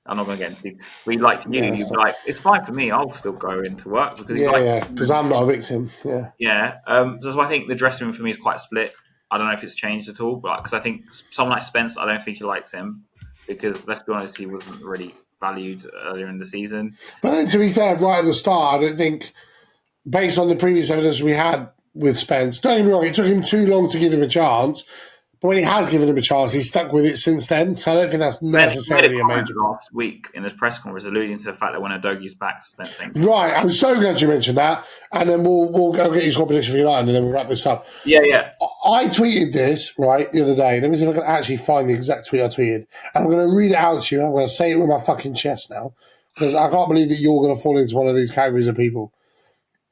B: I'm not going to get into it. We liked you. You'd be like, it's fine for me. I'll still go into work
A: because I'm not a victim. Yeah.
B: Yeah. So I think the dressing room for me is quite split. I don't know if it's changed at all, but because I think someone like Spence, I don't think he liked him because let's be honest, he wasn't really valued earlier in the season.
A: But to be fair, right at the start, I don't think, based on the previous evidence we had with Spence, don't get me wrong, it took him too long to give him a chance. But when he has given him a chance, he's stuck with it since then. So I don't think that's necessarily a major
B: problem. Last week in his press conference, alluding to the fact that when Udogi's back, Spence ain't.
A: Right, I'm so glad you mentioned that. And then we'll go get your score prediction for United, and then we'll wrap this up.
B: Yeah.
A: I tweeted this right the other day. Let me see if I can actually find the exact tweet I tweeted. And I'm going to read it out to you. I'm going to say it with my fucking chest now because I can't believe that you're going to fall into one of these categories of people.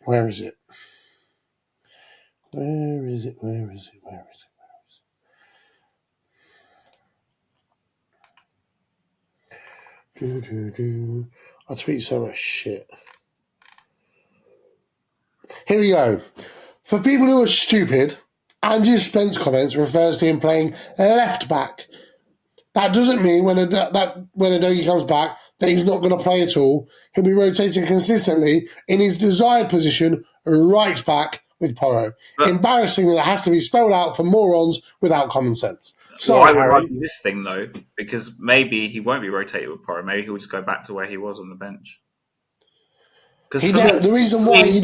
A: Where is it? Where is it? I tweet so much shit. Here we go. For people who are stupid, Andrew Spence comments refers to him playing left back. That doesn't mean when Udogi comes back that he's not going to play at all. He'll be rotating consistently in his desired position, right back with Porro. Embarrassing that it has to be spelled out for morons without common sense. Sorry,
B: I would
A: Harry.
B: argue this thing though, because maybe he won't be rotated with Porro. Maybe he'll just go back to where he was on the bench.
A: The reason why he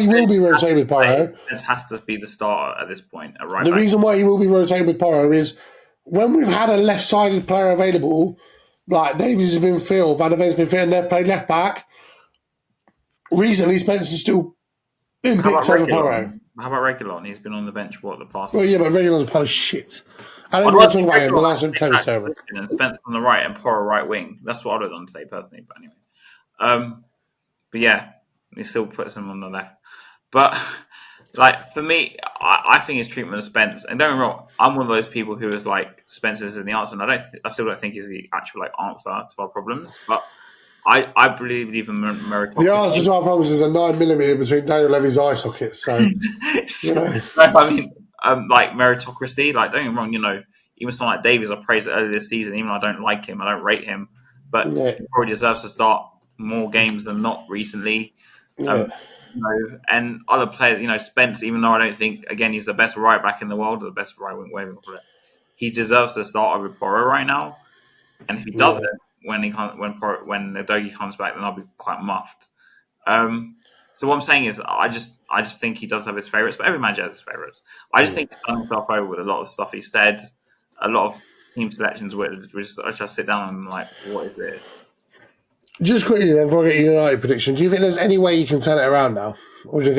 A: will be rotated with Porro,
B: this has to be the starter at this point.
A: The reason why he will be rotated with Porro is when we've had a left-sided player available, like Davies has been filled, Van der Ven's been filled, and they've played left back. Recently, Spencer's still in bits over Porro.
B: How about Reguilon? He's been on the bench the past.
A: Well, yeah, but Reguilon's a pile of shit. I don't want to talk about him. The last one was terrible.
B: And Spence on the right and Porro right wing. That's what I would have done today personally. But anyway, but yeah, he still puts him on the left. But like for me, I think his treatment of Spence, and don't get me wrong, I'm one of those people who is like Spence isn't the answer, and I still don't think he's the actual like answer to our problems. But I believe even meritocracy.
A: The answer to our problems is a 9mm between Daniel Levy's eye sockets. So
B: I mean, like meritocracy. Like don't get me wrong, even someone like Davies, I praised it earlier this season. Even though I don't like him, I don't rate him, but he probably deserves to start more games than not recently. And other players, Spence, even though I don't think, again, he's the best right back in the world, or the best right wing, whatever you call it, he deserves to start over Porro right now. And if he doesn't, when Udogi comes back, then I'll be quite muffed. So what I'm saying is, I just think he does have his favourites, but every manager has his favourites. I just think he's done himself over with a lot of stuff he said, a lot of team selections, which I just sit down and I'm like, what is this?
A: Just quickly then, before I get your United prediction, do you think there's any way you can turn it around now? Or do you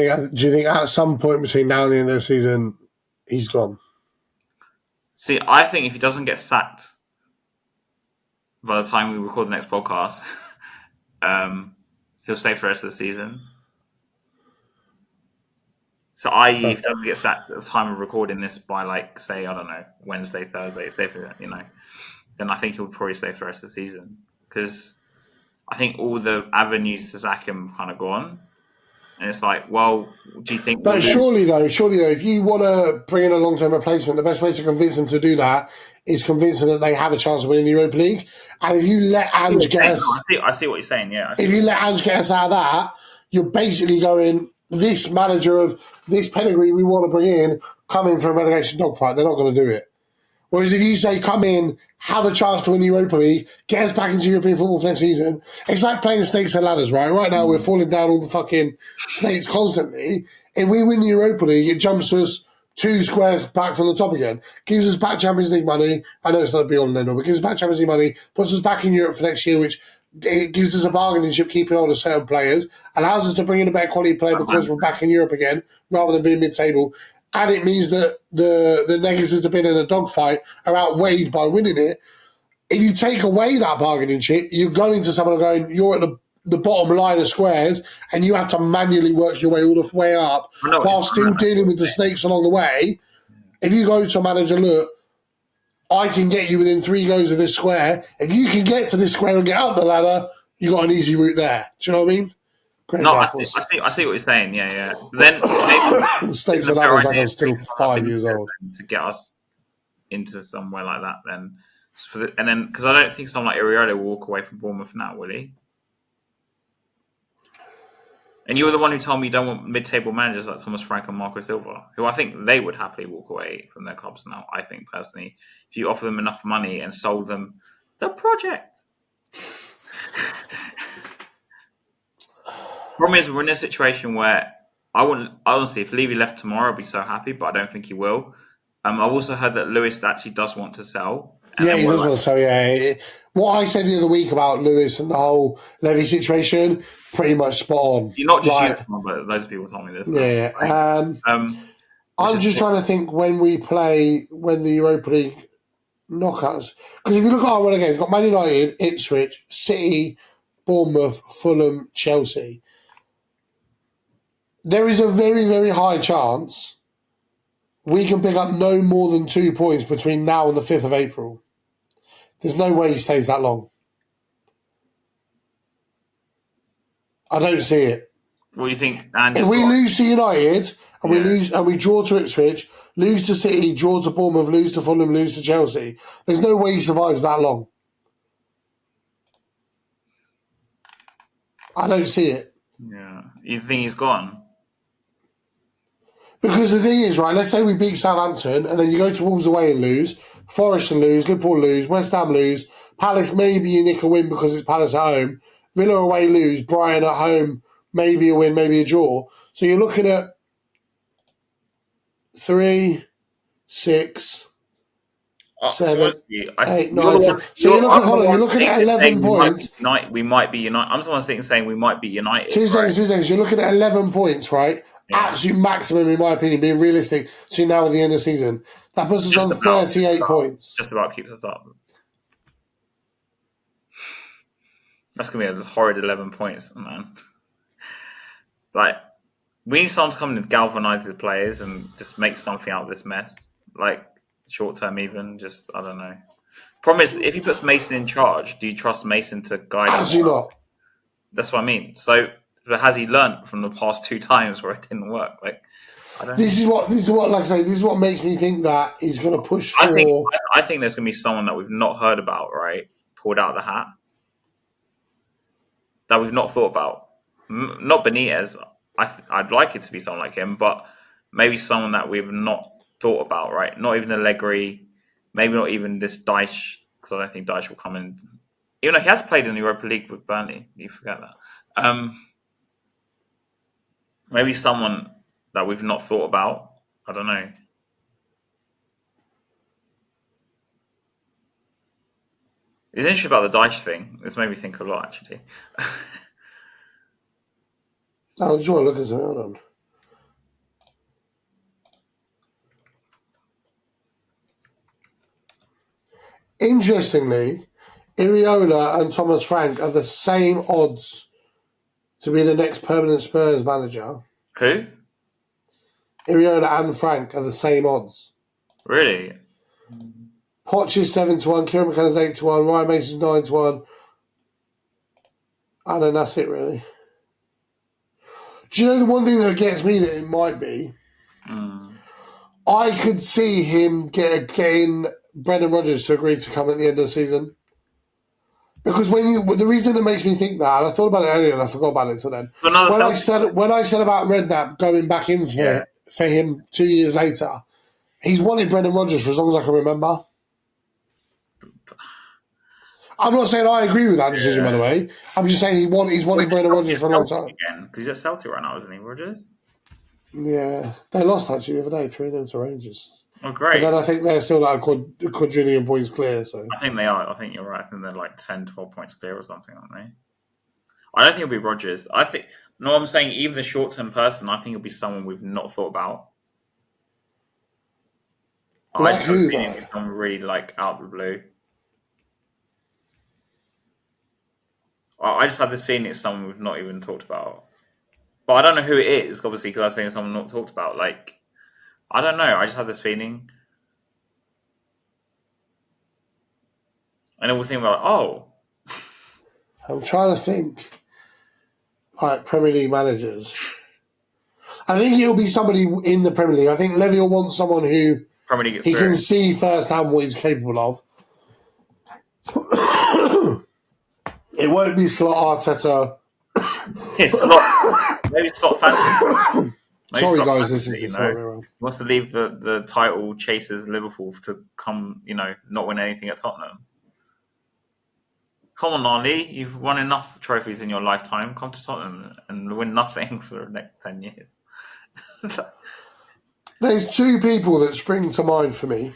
A: think at some point between now and the end of the season, he's gone?
B: See, I think if he doesn't get sacked by the time we record the next podcast, He'll stay for the rest of the season. So, i.e., if he doesn't get sacked at the time of recording this by, like, say, I don't know, Wednesday, Thursday, then I think he'll probably stay for the rest of the season. Because I think all the avenues to sack him kind of gone. And it's like, well, do you think we'll
A: But surely though, if you want to bring in a long-term replacement, the best way to convince them to do that is convince them that they have a chance of winning the Europa League. And if you let Ange get us...
B: I see what you're saying, yeah.
A: If you let Ange get us out of that, you're basically going, this manager of this pedigree we want to bring in, come in for a relegation dogfight. They're not going to do it. Whereas if you say, come in, have a chance to win the Europa League, get us back into European football for next season, it's like playing snakes and ladders, right? Right now, we're falling down all the fucking snakes constantly. If we win the Europa League, it jumps us 2 squares back from the top again, gives us back Champions League money. I know it's not a be-all and end-all, but gives us back Champions League money, puts us back in Europe for next year, which it gives us a bargaining chip keeping on to certain players, allows us to bring in a better quality player because we're back in Europe again, rather than being mid-table. And it means that the negatives have been in a dogfight are outweighed by winning it. If you take away that bargaining chip, you're going to someone going, you're at the bottom line of squares, and you have to manually work your way all the way up while still dealing with the snakes along the way. If you go to a manager, look, I can get you within 3 goes of this square. If you can get to this square and get up the ladder, you got an easy route there. Do you know what I mean?
B: I see what you're saying. Yeah. Then
A: snakes and ladders like I'm still 5 years old
B: to get us into somewhere like that. Then, and then because I don't think someone like Iriardo will walk away from Bournemouth now, will he? And you were the one who told me you don't want mid-table managers like Thomas Frank and Marco Silva, who I think they would happily walk away from their clubs now. I think personally, if you offer them enough money and sold them the project. Problem is, we're in a situation where honestly, if Levy left tomorrow, I'd be so happy, but I don't think he will. I've also heard that Lewis actually does want to sell.
A: Yeah, he does want to sell, yeah. What I said the other week about Lewis and the whole Levy situation, pretty much spot on.
B: You're not just you, but loads of people told me this.
A: Yeah. I'm just trying to think when the Europa League knockouts. Because if you look at our run again, we've got Man United, Ipswich, City, Bournemouth, Fulham, Chelsea. There is a very, very high chance we can pick up no more than 2 points between now and the 5th of April. There's no way he stays that long. I don't see it.
B: What do you think?
A: If we lose to United and we draw to Ipswich, lose to City, draw to Bournemouth, lose to Fulham, lose to Chelsea, there's no way he survives that long. I don't see it.
B: Yeah. You think he's gone?
A: Because the thing is, right, let's say we beat Southampton and then you go to Wolves away and lose, Forest and lose, Liverpool lose, West Ham lose, Palace maybe you nick a win because it's Palace at home, Villa away lose, Brighton at home maybe a win, maybe a draw. So you're looking at 3, 6, 7, 8, 9, 10. So you're looking at 11 points.
B: We might be United. I'm someone saying we might be United.
A: 2 seconds. You're looking at 11 points, right? Yeah. Absolute maximum, in my opinion, being realistic between now and the end of the season. That puts us on 38 points.
B: Just about keeps us up. That's going to be a horrid 11 points, man. Like, we need someone to come in and galvanise the players and just make something out of this mess. Like, short term even, just, I don't know. Problem is, if he puts Mason in charge, do you trust Mason to guide him?
A: Absolutely not.
B: That's what I mean. So, has he learnt from the past 2 times where it didn't work? Like, I don't know. This is
A: what makes me think that he's going to push for...
B: I think there's going to be someone that we've not heard about, right? Pulled out of the hat. That we've not thought about. Not Benitez. I'd like it to be someone like him, but maybe someone that we've not thought about, right? Not even Allegri, maybe not even this Dyche, because I don't think Dyche will come in. Even though he has played in the Europa League with Burnley, you forget that. Maybe someone that we've not thought about. I don't know. It's interesting about the Dyche thing. It's made me think a lot, actually.
A: I just want to look at something. Hold on. Interestingly, Iriola and Thomas Frank are the same odds to be the next permanent Spurs manager.
B: Who?
A: Iraola and Frank are the same odds.
B: Really?
A: Poch is 7-1, Kieran McKenna's 8-1, Ryan Mason's 9-1. And then that's it, really. Do you know the one thing that gets me that it might be? I could see him getting Brendan Rodgers to agree to come at the end of the season. Because the reason that makes me think that, and I thought about it earlier and I forgot about it until then. When I said about Redknapp going back in for him 2 years later, he's wanted Brendan Rodgers for as long as I can remember. I'm not saying I agree with that decision, by the way. I'm just saying he's wanted Brendan Rodgers for a long time.
B: Because he's at Celtic right now, isn't he, Rodgers?
A: Yeah. They lost, actually, the other day, 3-0 to Rangers.
B: Oh, great.
A: But then I think they're still like a quadrillion points clear. So
B: I think they are. I think you're right. I think they're like 10, 12 points clear or something, aren't they? I don't think it'll be Rodgers. I'm saying even the short-term person, I think it'll be someone we've not thought about.
A: Like
B: I just
A: who,
B: think it's someone really like out of the blue. I just have this feeling it's someone we've not even talked about. But I don't know who it is, obviously, because I was saying someone not talked about. Like, I don't know. I just have this feeling. And then we'll think about,
A: I'm trying to think. Like Premier League managers. I think it'll be somebody in the Premier League. I think Levy will want someone who
B: Premier League
A: he can see firsthand what he's capable of. It won't be Slot Arteta.
B: Maybe Slot fantasy.
A: Sorry, guys, this is this way
B: wrong. He wants to leave the title chasers Liverpool to come, not win anything at Tottenham. Come on, Ollie. You've won enough trophies in your lifetime. Come to Tottenham and win nothing for the next 10 years.
A: There's two people that spring to mind for me.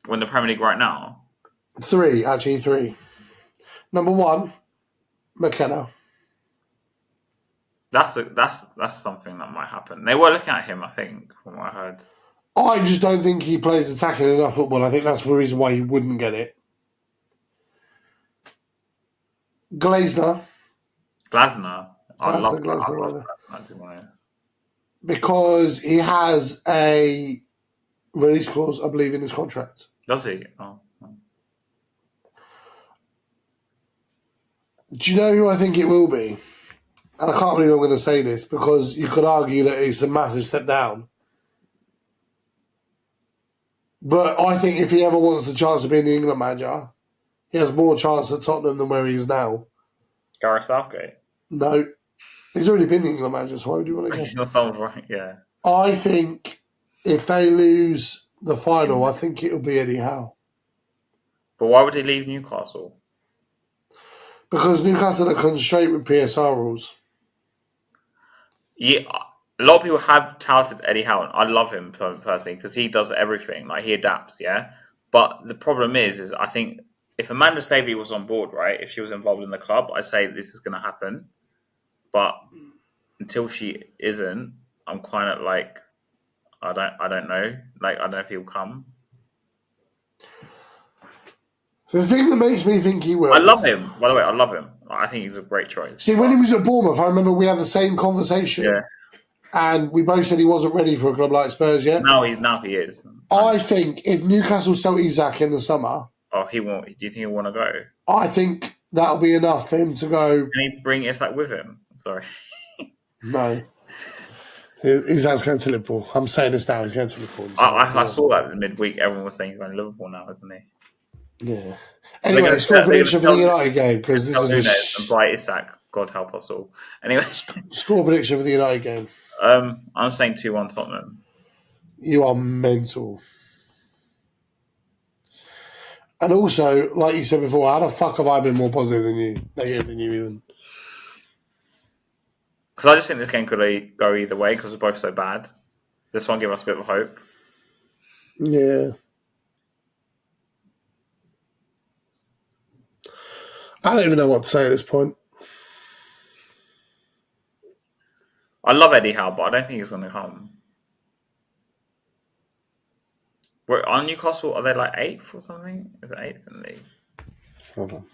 B: Win the Premier League right now?
A: Three. Number one, McKenna.
B: That's something that might happen. They were looking at him, I think, from what I heard.
A: I just don't think he plays attacking enough football. I think that's the reason why he wouldn't get it. Glasner.
B: I love
A: Glasner.
B: Glasner.
A: Because he has a release clause, I believe, in his contract.
B: Does he? Oh.
A: Do you know who I think it will be? And I can't believe I'm going to say this because you could argue that it's a massive step down. But I think if he ever wants the chance of being the England manager, he has more chance at Tottenham than where he is now.
B: Gareth Southgate?
A: No. He's already been the England manager, so why would you want to go?
B: He's not someone right, yeah.
A: I think if they lose the final, I think it'll be Eddie Howe.
B: But why would he leave Newcastle?
A: Because Newcastle are constrained with PSR rules.
B: Yeah, a lot of people have touted Eddie Howe. I love him personally because he does everything. Like, he adapts, yeah? But the problem is I think if Amanda Staveley was on board, right, if she was involved in the club, I'd say this is going to happen. But until she isn't, I'm kind of like, I don't know. Like, I don't know if he'll come.
A: The thing that makes me think he will...
B: I love him. By the way, I love him. I think he's a great choice.
A: See, when he was at Bournemouth, I remember we had the same conversation.
B: Yeah.
A: And we both said he wasn't ready for a club like Spurs yet.
B: Now he is.
A: I think if Newcastle sell Isak in the summer...
B: Oh, he won't. Do you think he'll want to go?
A: I think that'll be enough for him to go...
B: Can he bring Isak with him? Sorry.
A: No. Isak's going to Liverpool. I'm saying this now. He's going to Liverpool.
B: I saw that in midweek. Everyone was saying he's going to Liverpool now, isn't he?
A: Yeah. Anyway, score prediction for the United game because this is
B: and buy Isak. God help us all. Anyway,
A: score prediction for the United game.
B: I'm saying 2-1 Tottenham.
A: You are mental. And also, like you said before, how the fuck have I been more positive than you? Negative than you even?
B: Because I just think this game could go either way because we're both so bad. This one give us a bit of hope.
A: Yeah. I don't even know what to say at this point.
B: I love Eddie Howe, but I don't think he's going to come. Are Newcastle, are they like 8th or something? Is it 8th in the league?
A: Hold on.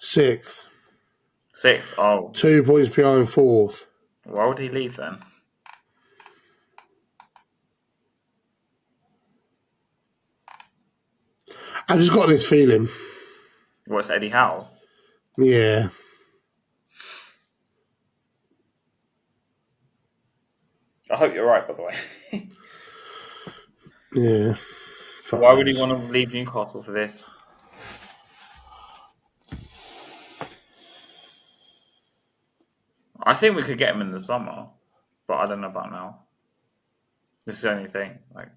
A: 6th.
B: 6th. Oh,
A: 2 points behind 4th.
B: why would he leave then?
A: I've just got this feeling.
B: What's Eddie Howe?
A: Yeah.
B: I hope you're right, by the way.
A: Yeah.
B: Why would he want to leave Newcastle for this? I think we could get him in the summer, but I don't know about now. This is the only thing. Like,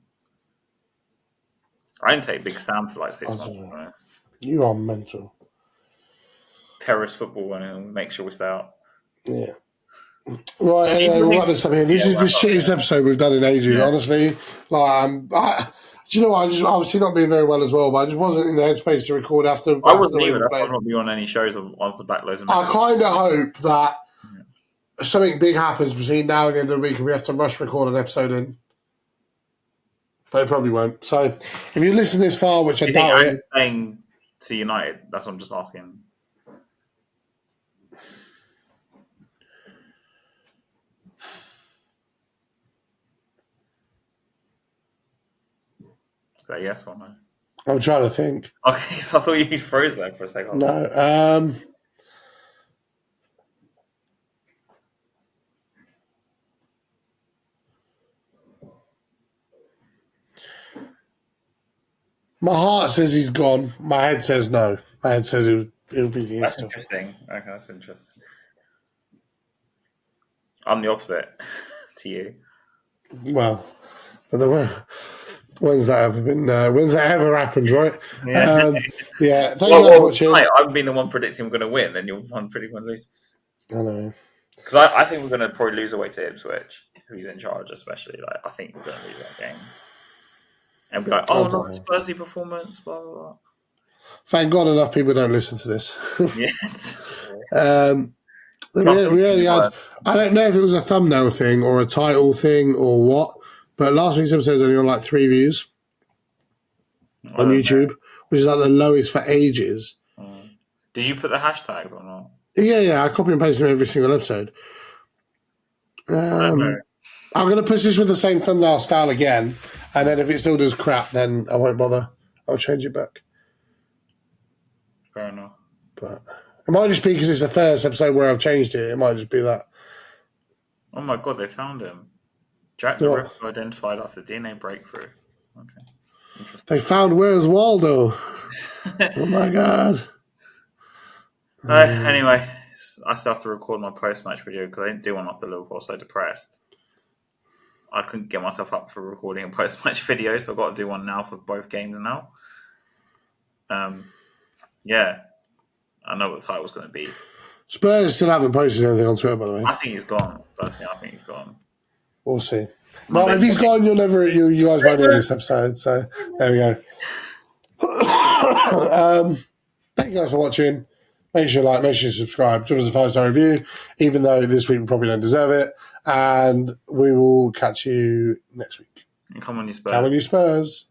B: I didn't take Big Sam for like 6 months. To be honest.
A: You are mental.
B: Terrorist football and make sure we stay out.
A: Yeah. Right, we'll wrap this up here. This is the shittest episode we've done in ages, honestly. Like, do you know what? I just obviously not being very well as well, but I just wasn't in the headspace to record after.
B: I wasn't either. I would not be on any shows once the back loads of messages.
A: I kind of hope that something big happens between now and the end of the week and we have to rush record an episode in. But it probably won't. So if you listen this far, which I doubt it.
B: Playing to United, that's what I'm just asking. Is that yes or no?
A: I'm trying to think.
B: Okay, so I thought you froze there for a second.
A: No. My heart says he's gone. My head says no. My head says it'll be here.
B: That's
A: still.
B: interesting. Okay, that's interesting. I'm the opposite to you.
A: Well, when's that ever been? When's that ever happened? Right?
B: Yeah.
A: Yeah. Thank you for watching.
B: I've been the one predicting we're going to win, and you're the one predicting we're going to lose.
A: I know.
B: Because I think we're going to probably lose away to Ipswich, who's in charge, especially. Like, I think we're going to lose that game. And be like, oh, not a Spursy performance, blah, blah, blah.
A: Thank God enough people don't listen to this.
B: Yes.
A: We only had, I don't know if it was a thumbnail thing or a title thing or what, but last week's episode was only on like 3 views on YouTube, which is like the lowest for ages.
B: Did you put the hashtags or not?
A: Yeah, I copy and paste them every single episode. I'm going to push this with the same thumbnail style again, and then if it still does crap, then I won't bother. I'll change it back.
B: Fair enough.
A: But it might just be because it's the first episode where I've changed it. It might just be that.
B: Oh my God, they found him. Jack the Ripper identified after DNA breakthrough. Okay. Interesting.
A: They found Where's Waldo? Oh my God.
B: Anyway, I still have to record my post-match video because I didn't do one after Liverpool. I was so depressed. I couldn't get myself up for recording a post-match video, so I've got to do one now for both games now. Yeah. I know what the title's going to be.
A: Spurs still haven't posted anything on Twitter, by the way.
B: I think he's gone. Personally, I think he's gone.
A: We'll see. Well, if he's gone, you guys won't hear this episode. So there we go. Thank you guys for watching. Make sure you like, make sure you subscribe. Give us a 5-star review, even though this week we probably don't deserve it. And we will catch you next week.
B: Come on, you Spurs.
A: Come on, you Spurs.